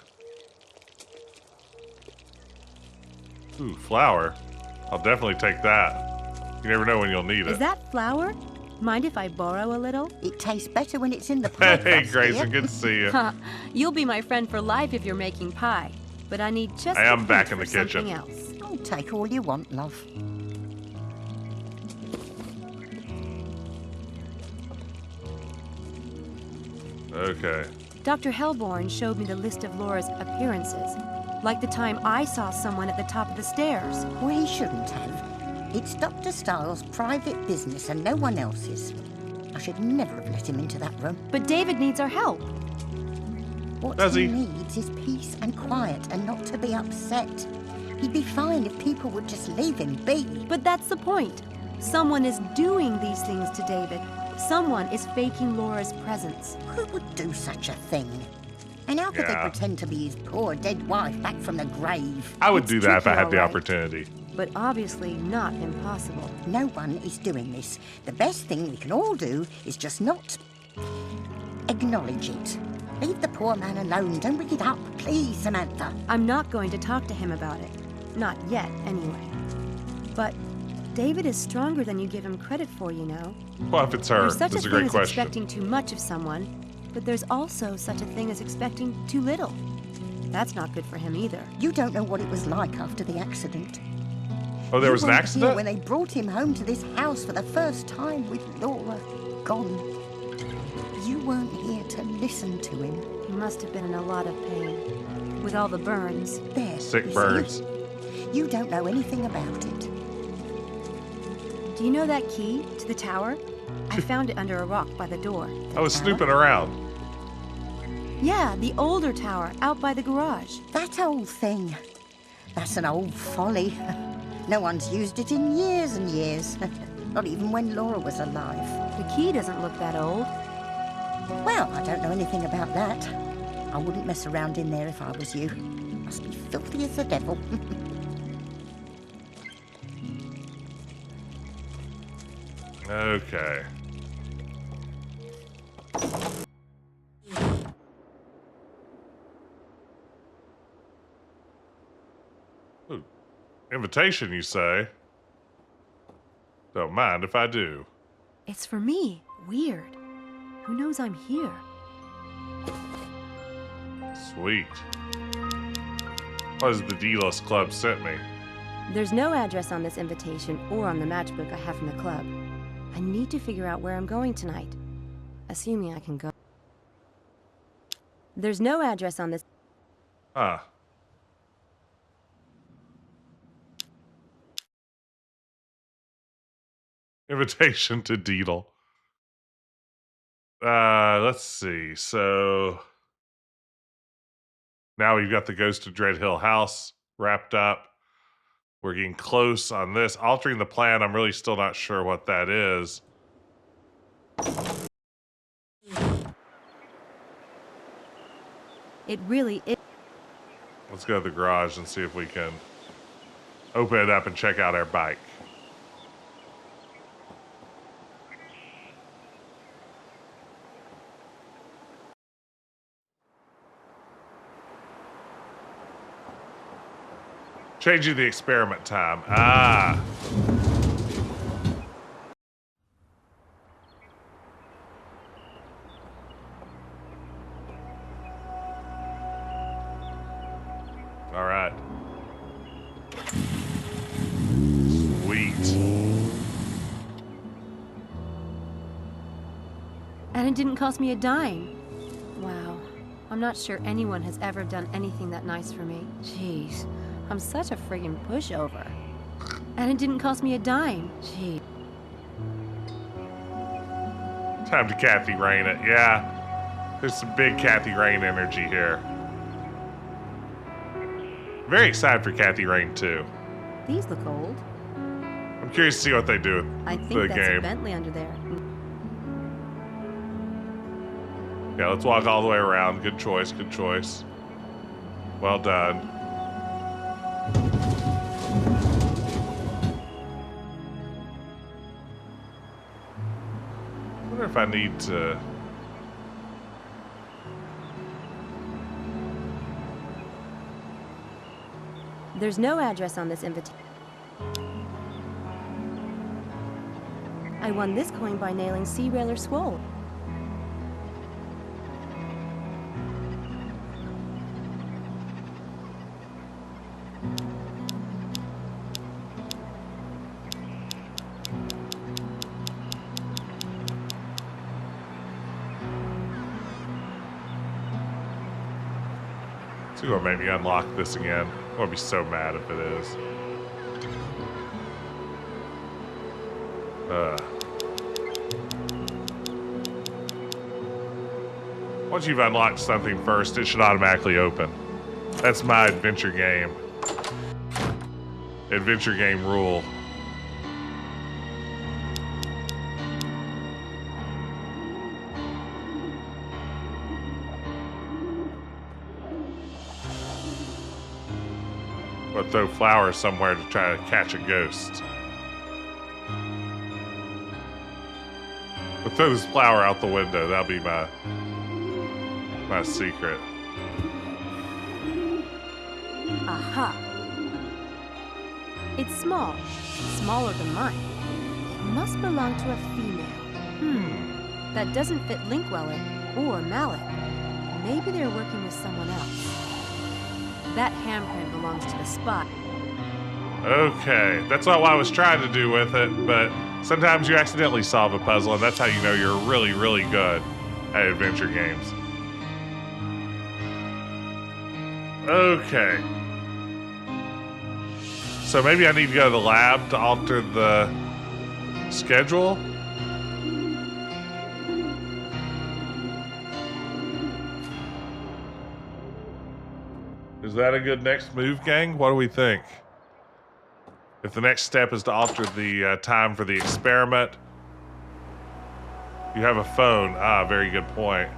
Ooh, flour. I'll definitely take that. You never know when you'll need it. Is that flour? Mind if I borrow a little? It tastes better when it's in the pie Hey, crust, Grayson, dear. good to see you. You'll be my friend for life if you're making pie. But I need just I am a back hint in the for kitchen. something else. Oh, take all you want, love. Okay. Dr. Hellborn showed me the list of Laura's appearances. Like the time I saw someone at the top of the stairs. Well, he shouldn't have. It's Dr. Styles' private business and no one else's. I should never have let him into that room. But David needs our help. What Does he? needs is peace and quiet and not to be upset. He'd be fine if people would just leave him be. But that's the point. Someone is doing these things to David. Someone is faking Laura's presence. Who would do such a thing? And how could Yeah. they pretend to be his poor dead wife back from the grave? I would It's do that if I tricky, had the all right. opportunity. But obviously not impossible. No one is doing this. The best thing we can all do is just not acknowledge it. Leave the poor man alone. Don't bring it up, please, Samantha. I'm not going to talk to him about it. Not yet, anyway. But David is stronger than you give him credit for, you know. Well, if it's her, There's such that's a a thing great as question. expecting too much of someone, but there's also such a thing as expecting too little. That's not good for him either. You don't know what it was like after the accident. Oh, there You was an weren't accident? here when they brought him home to this house for the first time with Laura gone. You weren't here to listen to him. He must have been in a lot of pain. With all the burns. There. Sick you see? burns. You don't know anything about it. Do you know that key to the tower? I found it under a rock by the door. I was tower? snooping around. Yeah, the older tower out by the garage. That old thing. That's an old folly. No one's used it in years and years. Not even when Laura was alive. The key doesn't look that old. Well, I don't know anything about that. I wouldn't mess around in there if I was you. Must be filthy as the devil. Okay. Ooh. Invitation, you say? Don't mind if I do. It's for me. Weird. Who knows I'm here? Sweet. What has the D-List Club sent me? There's no address on this invitation or on the matchbook I have from the club. I need to figure out where I'm going tonight. Assuming I can go. There's no address on this. Ah. Invitation to Deedle. Let's see. So now we've got the Ghost of Dread Hill House wrapped up. We're getting close on this. Altering the plan, I'm really still not sure what that is. It really is. Let's go to the garage and see if we can open it up and check out our bike. Changing the experiment time. Ah. All right. it didn't cost me a dime. Wow. I'm not sure anyone has ever done anything that nice for me. Jeez. I'm such a friggin' pushover. And it didn't cost me a dime. Gee. Time to Kathy Rain it. Yeah. There's some big Kathy Rain energy here. Very excited for Kathy Rain too. These look old. I'm curious to see what they do with I think the that's game. a Bentley under there. Yeah, let's walk all the way around. Good choice, good choice. Well done. I wonder if I need to... There's no address on this invitation. I won this coin by nailing Sea Railer Swole. It's gonna make me unlock this again. I'm gonna be so mad if it is. Once you've unlocked something first, it should automatically open. That's my adventure game. Adventure game rule. Or throw flowers somewhere to try to catch a ghost. But throw this flower out the window. That'll be my secret. Aha! It's small. Smaller than mine. It must belong to a female. That doesn't fit Linkwell or Mallet. Maybe they're working with someone else. That handprint belongs to the spot. Okay, that's not what I was trying to do with it, but sometimes you accidentally solve a puzzle, and that's how you know you're really, really good at adventure games. Okay. So maybe I need to go to the lab to alter the schedule? Is that a good next move, gang? What do we think? If the next step is to alter the time for the experiment, you have a phone. Ah, very good point.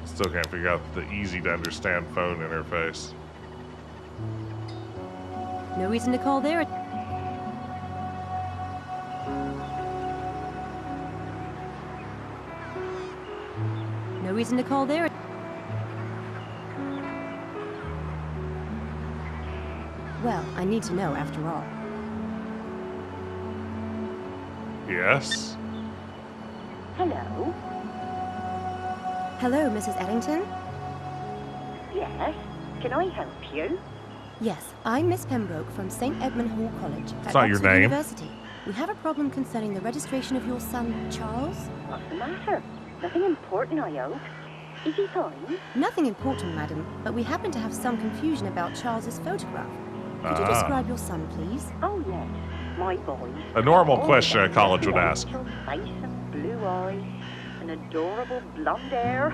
Still can't figure out the easy to understand phone interface. No reason to call there. No reason to call there. Well, I need to know after all. Yes? Hello? Hello, Mrs. Eddington? Yes? Can I help you? Yes, I'm Miss Pembroke from St. Edmund Hall College at not your Oxford name. University. We have a problem concerning the registration of your son, Charles. What's the matter? Nothing important, I hope. Is he fine? Nothing important, madam, but we happen to have some confusion about Charles's photograph. Could you describe your son, please? Oh, yes. My boy. A normal Oh, question a yes, college would ask. beautiful face and blue eyes, an adorable blonde hair.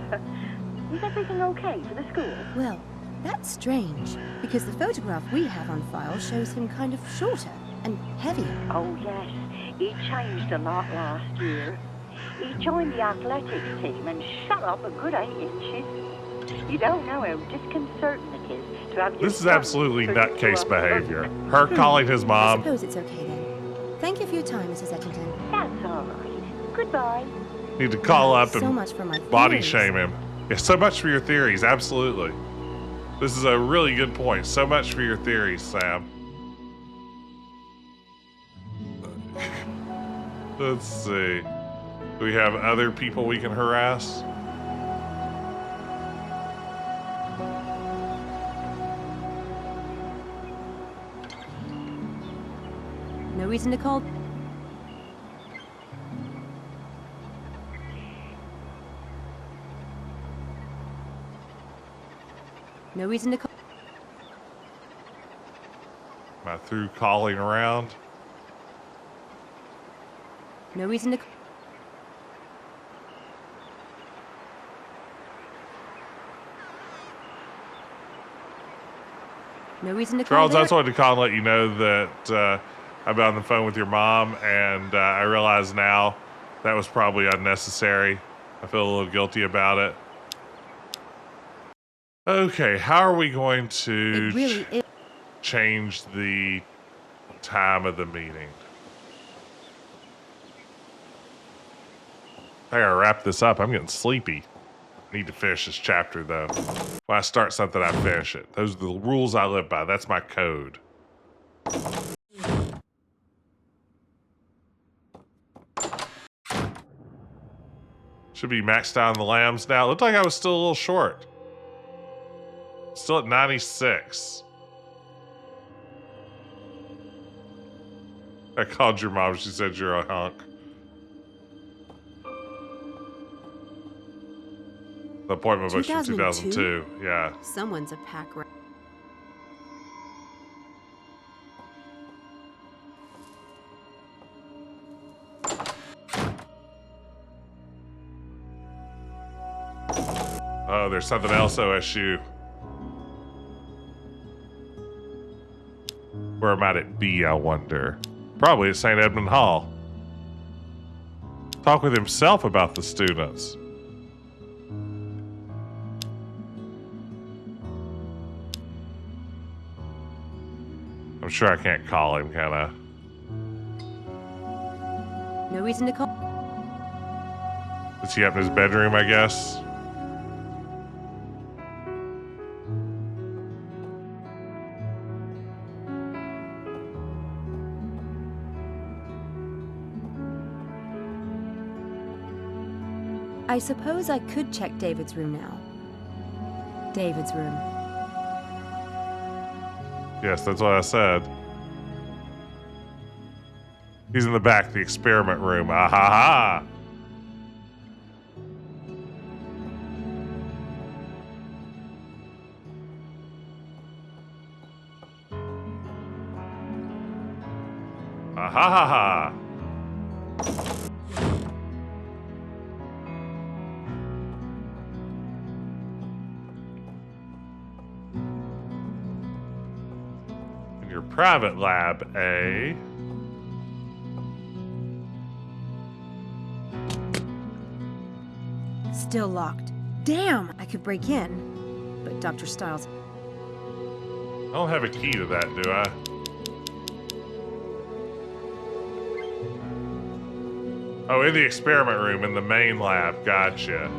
Is everything okay for the school? Well, that's strange, because the photograph we have on file shows him kind of shorter and heavier. Oh, yes. He changed a lot last year. He joined the athletics team and shot up a good 8 inches. You don't know how disconcerting it is to have your This is son absolutely turn into nutcase a behavior. husband. Her calling his I mom. suppose it's okay then. Thank you for your time, Mrs. Eddington. That's all right. Goodbye. Need to call up So and much for my body theories. shame him. Yeah, so much for your theories, absolutely. This is a really good point. So much for your theories, Sam. Let's see. Do we have other people we can harass? No reason to call. No reason to call. Am I through calling around? No reason to. No reason to call. Charles, I there. just wanted to call and let you know that I've been on the phone with your mom, and I realize now that was probably unnecessary. I feel a little guilty about it. Okay, how are we going to It really is. change the time of the meeting? I gotta wrap this up. I'm getting sleepy. Need to finish this chapter, though. When I start something, I finish it. Those are the rules I live by. That's my code. Should be maxed out on the lambs now. It looked like I was still a little short. Still at 96. I called your mom. She said you're a hunk. The appointment book's from 2002. Yeah. Someone's a pack rat. Oh, there's something else, OSU. Where might it be, I wonder? Probably at St. Edmund Hall. Talk with himself about the students. I'm sure I can't call him, can I? No reason to call. Is he up in his bedroom, I guess? I suppose I could check David's room now. David's room. Yes, that's what I said. He's in the back, the experiment room. Ah ha ha! Ah ha ha ha! In your private lab, eh? Still locked. Damn! I could break in. But Dr. Stiles. I don't have a key to that, do I? Oh, in the experiment room, in the main lab. Gotcha.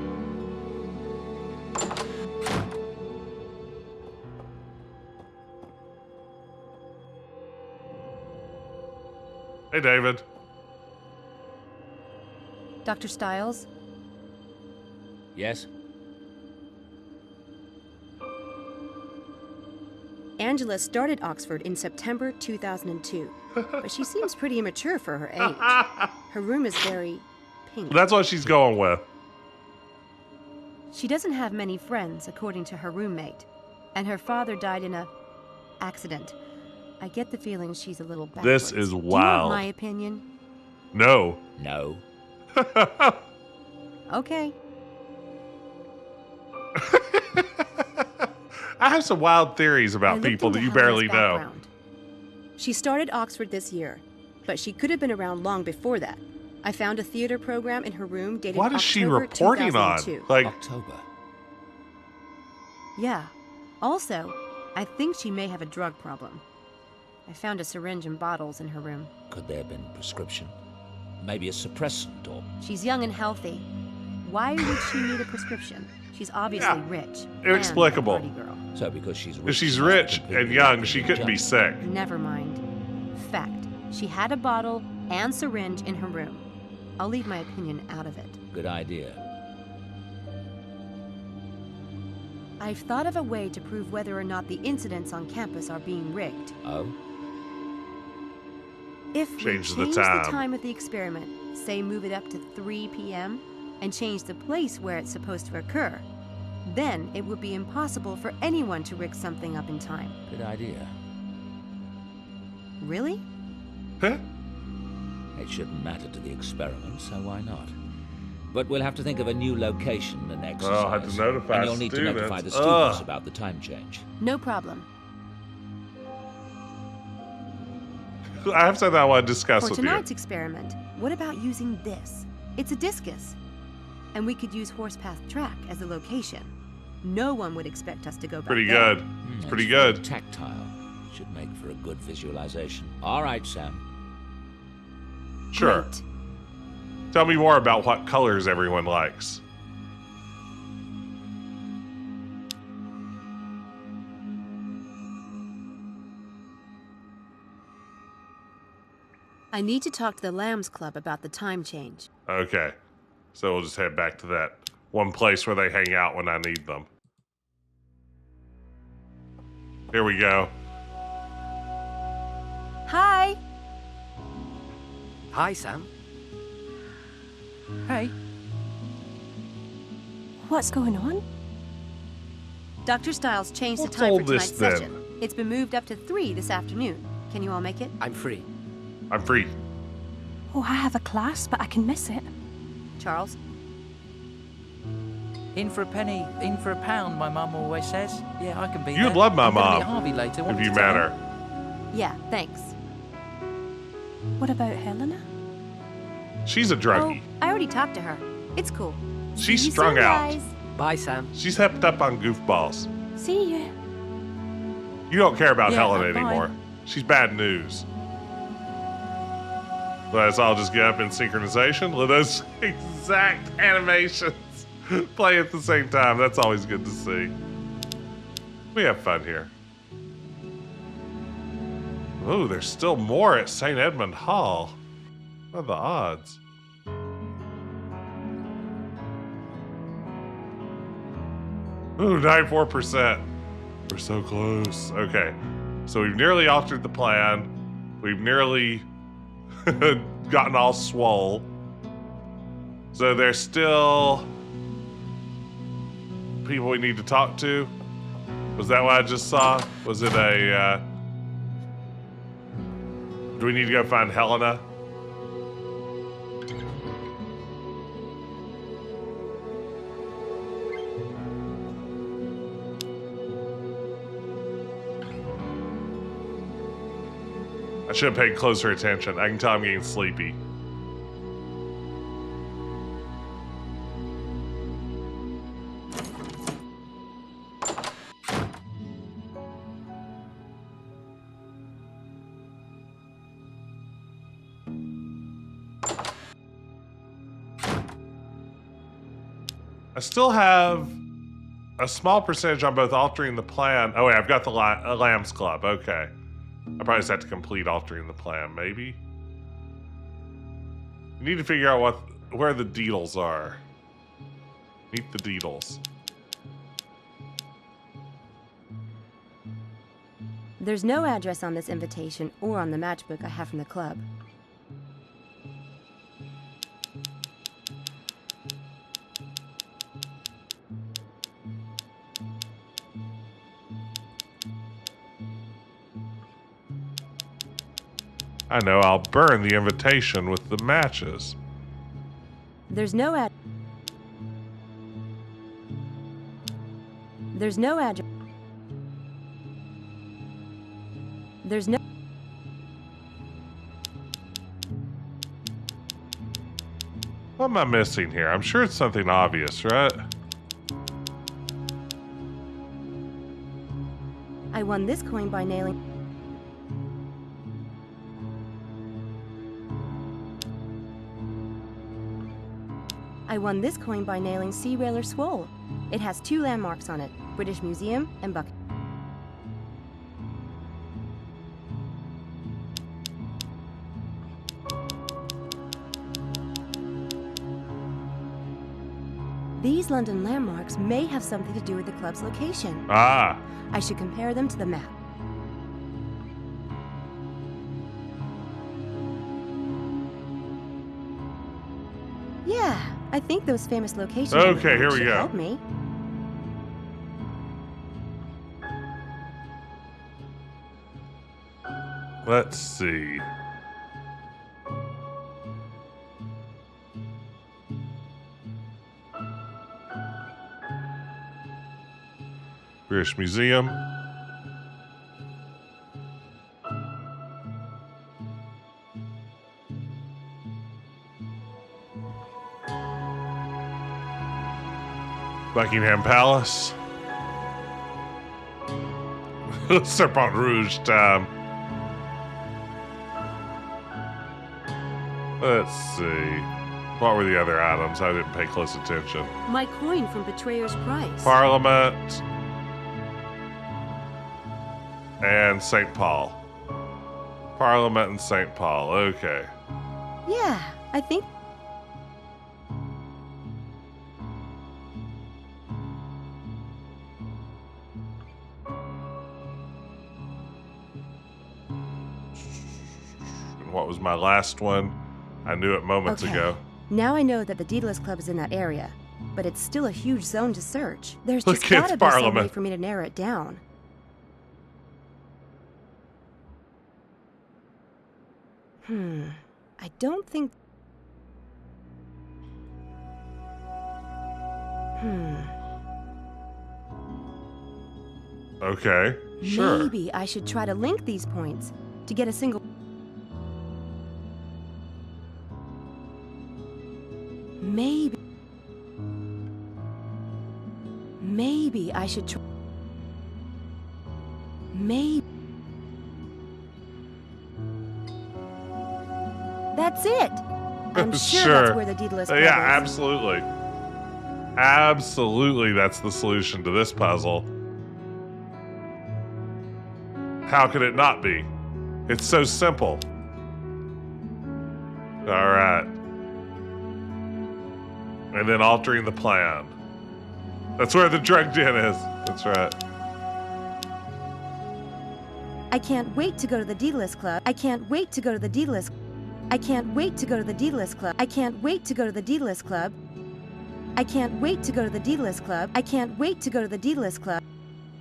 Hey, David. Dr. Stiles? Yes? Angela started Oxford in September 2002, but she seems pretty immature for her age. Her room is very pink. That's what she's going with. She doesn't have many friends, according to her roommate, and her father died in a accident. I get the feeling she's a little backwards. This is Do you wild. want my opinion? No. No. Okay. I have some wild theories I about looked people that into you barely Helena's know. background. She started Oxford this year, but she could have been around long before that. I found a theater program in her room dated What is she October reporting 2002. on? Like, October. Yeah. Also, I think she may have a drug problem. I found a syringe and bottles in her room. Could there have been prescription? Maybe a suppressant or... She's young and healthy. Why would she need a prescription? She's obviously rich. Inexplicable. And a party girl. So because she's rich... if she's she must be rich completely and young, locked she in couldn't be junk. sick. Never mind. Fact. She had a bottle and syringe in her room. I'll leave my opinion out of it. Good idea. I've thought of a way to prove whether or not the incidents on campus are being rigged. Oh? If we Change change the the time. time of the experiment, say move it up to 3 p.m., and change the place where it's supposed to occur, then it would be impossible for anyone to rig something up in time. Good idea. Really? Huh? It shouldn't matter to the experiment, so why not? But we'll have to think of a new location and exercise. Well, I have to notify and you'll need to notify the students. students Ugh. about the time change. No problem. I have something I want to discuss For with you. tonight's experiment, what about using this? It's a discus. And we could use Horsepath Track as a location. No one would expect us to go back Pretty there. good. It's pretty good. Tactile. Should make for a good visualization. All right, Sam. Sure. Great. Tell me more about what colors everyone likes. I need to talk to the Lambs Club about the time change. Okay. So we'll just head back to that one place where they hang out when I need them. Here we go. Hi! Hi, Sam. Hey, What's going on? Dr. Stiles changed What's the time all for this, tonight's then? session. It's been moved up to 3 this afternoon. Can you all make it? I'm free. I'm free. Oh, I have a class, but I can miss it. Charles? in for a penny, in for a pound, my mum always says. Yeah, I can be You'd there. love my I'm gonna mom be at Harvey later. Want if me you to tell met her? her. Yeah, thanks. What about Helena? She's a druggie. Oh, I already talked to her. It's cool. She's See you strung soon, out. guys. Bye, Sam. She's hepped up on goofballs. See you. You don't care about Yeah, Helen bye. anymore. She's bad news. Let's all just get up in synchronization. Let those exact animations play at the same time. That's always good to see. We have fun here. Oh, there's still more at St. Edmund Hall. What are the odds? Ooh, 94%. We're so close. Okay. So we've nearly altered the plan. We've nearly gotten all swole. So there's still people we need to talk to. Was that what I just saw? Was it a, do we need to go find Helena? I should have paid closer attention. I can tell I'm getting sleepy. I still have a small percentage on both altering the plan. Oh, wait, I've got the Lambs Club. Okay. I probably just have to complete altering the plan, maybe. We need to figure out where the Deedles are. Meet the Deedles. There's no address on this invitation or on the matchbook I have from the club. I know, I'll burn the invitation with the matches. There's no address. There's no address. There's no. What am I missing here? I'm sure it's something obvious, right? I won this coin by nailing. I won this coin by nailing Sea Railer Swole. It has 2 landmarks on it, British Museum and Buck. These London landmarks may have something to do with the club's location. Ah. I should compare them to the map. Yeah, I think those famous locations on the Okay, map here we should go. help me. Let's see. British Museum. Buckingham Palace. Serpent Rouge time. Let's see. What were the other items? I didn't pay close attention. My coin from Betrayer's Price. Parliament. And St. Paul. Parliament and St. Paul. Okay. Yeah, I think... And what was my last one? I knew it moments ago. Now I know that the Daedalus Club is in that area, but it's still a huge zone to search. There's Look just at gotta be some way Parliament. for me to narrow it down. I don't think... Okay. Sure. Maybe I should try to link these points to get a single... Maybe I should try... Maybe... That's it! I'm sure that's where the Daedalus Club Yeah, is. absolutely. Absolutely, that's the solution to this puzzle. How could it not be? It's so simple. All right. And then altering the plan. That's where the drug den is. That's right. I can't wait to go to the Daedalus Club. I can't wait to go to the Daedalus... I can't wait to go to the Daedalus Club. I can't wait to go to the Daedalus Club. I can't wait to go to the Daedalus Club. I can't wait to go to the Daedalus Club.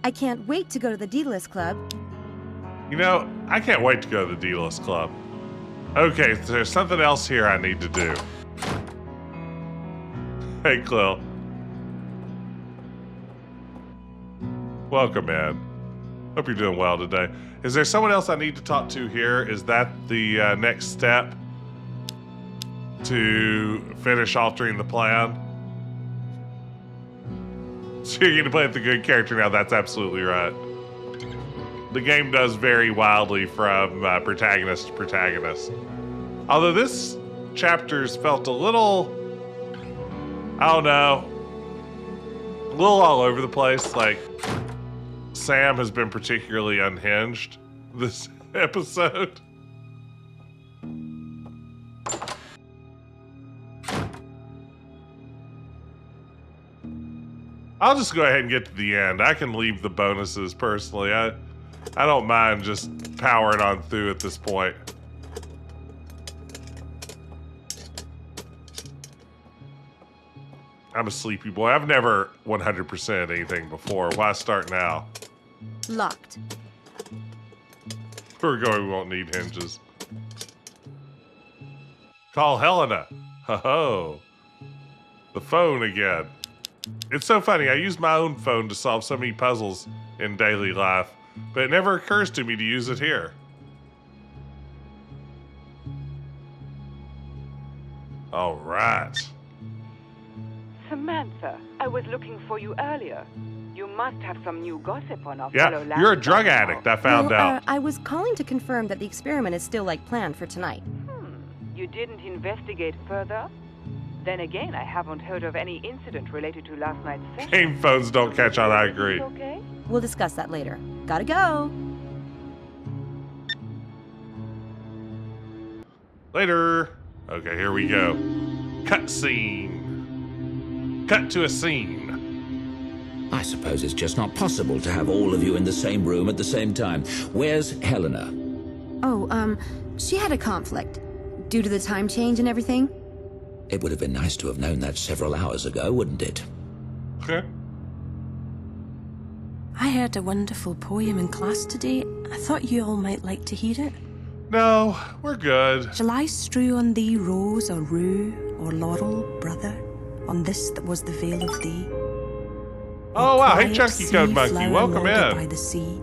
I can't wait to go to the Daedalus Club. You know, I can't wait to go to the Daedalus Club. Okay, there's something else here I need to do. Hey, Clill. Welcome, man. Hope you're doing well today. Is there someone else I need to talk to here? Is that the next step to finish altering the plan? So you're going to play with the good character now. That's absolutely right. The game does vary wildly from protagonist to protagonist. Although this chapter's felt a little, I don't know, a little all over the place. Like, Sam has been particularly unhinged this episode. I'll just go ahead and get to the end. I can leave the bonuses personally. I don't mind just powering on through at this point. I'm a sleepy boy. I've never 100%ed anything before. Why start now? Locked. We're going, we won't need hinges. Call Helena. Ho-ho. The phone again. It's so funny. I use my own phone to solve so many puzzles in daily life, but it never occurs to me to use it here. All right. Samantha, I was looking for you earlier. You must have some new gossip on our fellow Yeah, you're a landlord drug now. addict, I found out. I was calling to confirm that the experiment is still like planned for tonight. You didn't investigate further? Then again, I haven't heard of any incident related to last night's session. Game phones don't catch on, I agree. Okay? We'll discuss that later. Gotta go. Later. Okay, here we go. Cutscene. Cut to a scene. I suppose it's just not possible to have all of you in the same room at the same time. Where's Helena? Oh, she had a conflict. Due to the time change and everything. It would have been nice to have known that several hours ago, wouldn't it? Okay. I heard a wonderful poem in class today. I thought you all might like to hear it. No, we're good. Shall I strew on thee rose or rue or laurel, brother, on this that was the veil of thee? Oh, wow. Hey, Quiet Chunky sea Code Monkey. flower Welcome moulded in. by the sea,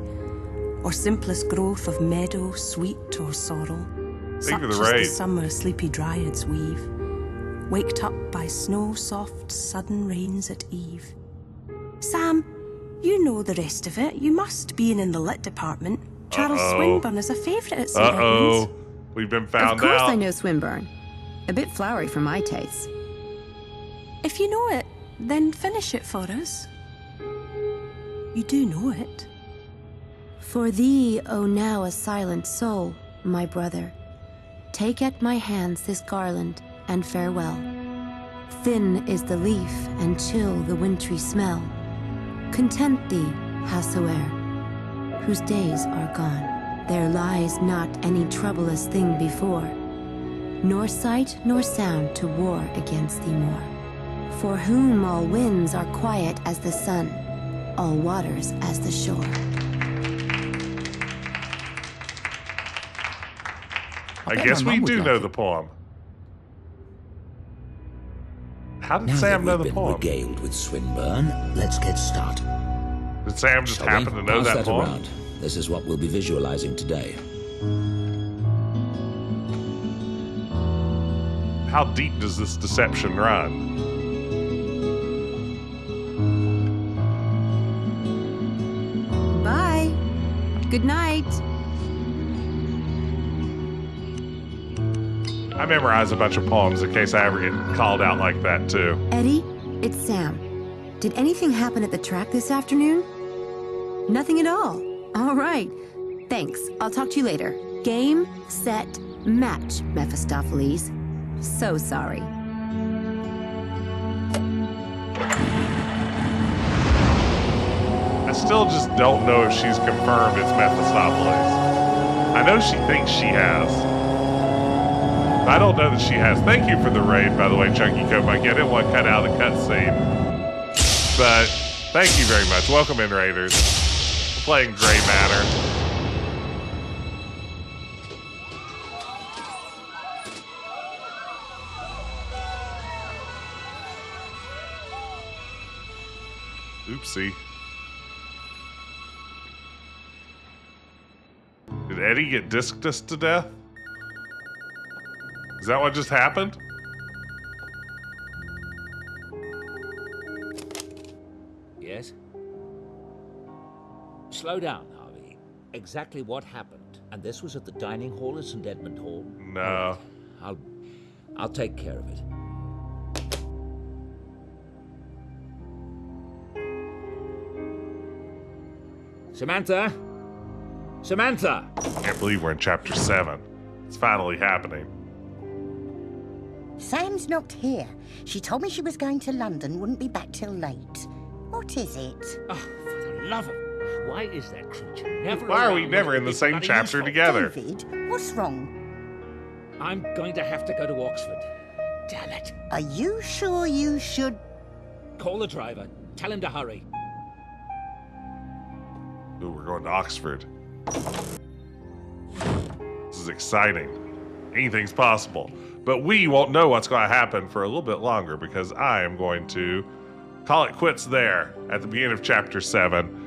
or simplest growth of meadow, sweet or sorrel, Thank you for such the as raid. the summer sleepy dryads weave, waked up by snow-soft sudden rains at eve. Sam, you know the rest of it. You must, being in the lit department. Charles Swinburne is a favourite at St. Edmunds. We've been found Of course out. I know Swinburne. A bit flowery for my taste. If you know it, then finish it for us. You do know it. For thee, O now a silent soul, my brother, take at my hands this garland and farewell. Thin is the leaf and chill the wintry smell. Content thee, howsoe'er, whose days are gone. There lies not any troublous thing before, nor sight nor sound to war against thee more. For whom all winds are quiet as the sun, all waters as the shore. I bet guess my we mum would do like know it. the poem. How did Now Sam know that we've the been poem? regaled with Swinburne, let's get started. Did Sam just Shall happen we? to know Pass that poem? around. This is what we'll be visualizing today. How deep does this deception run? Bye. Good night. I memorize a bunch of poems in case I ever get called out like that, too. Eddie, it's Sam. Did anything happen at the track this afternoon? Nothing at all. All right. Thanks. I'll talk to you later. Game, set, match, Mephistopheles. So sorry. I still just don't know if she's confirmed it's Mephistopheles. I know she thinks she has. But I don't know that she has. Thank you for the raid, by the way, Chunky Coat Monkey. I didn't want to cut out the cutscene. But thank you very much. Welcome in, Raiders. We're playing Gray Matter. Oopsie. Did Eddie get discus to death? Is that what just happened? Yes? Slow down, Harvey. Exactly what happened? And this was at the dining hall at St. Edmund Hall? No. I'll take care of it. Samantha? Samantha! Can't believe we're in chapter 7. It's finally happening. Sam's not here. She told me she was going to London, wouldn't be back till late. What is it? Oh, for the love of... Why is that creature never Why are we around never when in the it's same bloody chapter useful? together? David, what's wrong? I'm going to have to go to Oxford. Damn it. Are you sure you should? Call the driver. Tell him to hurry. Ooh, we're going to Oxford. This is exciting. Anything's possible. But we won't know what's going to happen for a little bit longer because I am going to call it quits there at the beginning of chapter 7.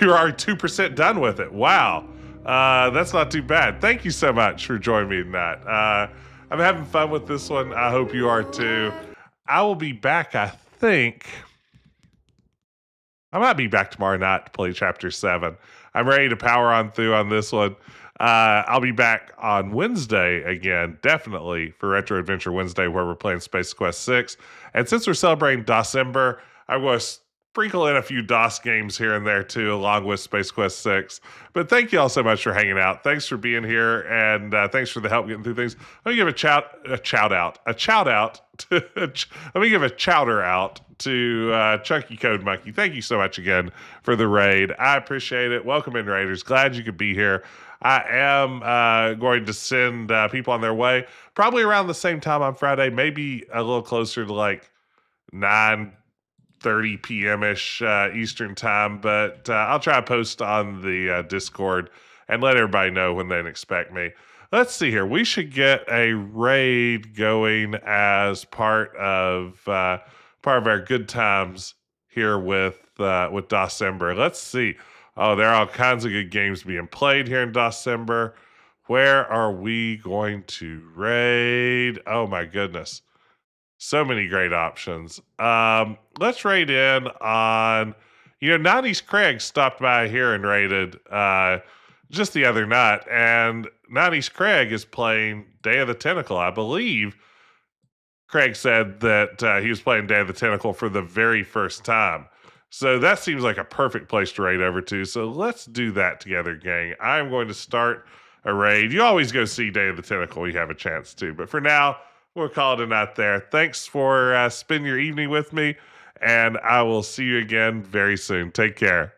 We were already 2% done with it. Wow. That's not too bad. Thank you so much for joining me in that. I'm having fun with this one. I hope you are too. I will be back, I think. I might be back tomorrow night to play chapter 7. I'm ready to power on through on this one. I'll be back on Wednesday again, definitely, for Retro Adventure Wednesday, where we're playing Space Quest 6. And since we're celebrating December, I'm going to sprinkle in a few DOS games here and there too, along with Space Quest 6. But thank you all so much for hanging out. Thanks for being here, and thanks for the help getting through things. Let me give a chowder out to Chunky Code Monkey. Thank you so much again for the raid. I appreciate it. Welcome in, Raiders. Glad you could be here. I am going to send people on their way probably around the same time on Friday, maybe a little closer to like 9:30 p.m.-ish Eastern time, but I'll try to post on the Discord and let everybody know when they can expect me. Let's see here. We should get a raid going as part of our good times here with December. Let's see. Oh, there are all kinds of good games being played here in December. Where are we going to raid? Oh my goodness. So many great options. Let's raid in on, 90s Craig stopped by here and raided just the other night. And 90s Craig is playing Day of the Tentacle. I believe Craig said that he was playing Day of the Tentacle for the very first time. So that seems like a perfect place to raid over to. So let's do that together, gang. I'm going to start a raid. You always go see Day of the Tentacle when you have a chance to. But for now, we'll call it a night there. Thanks for spending your evening with me, and I will see you again very soon. Take care.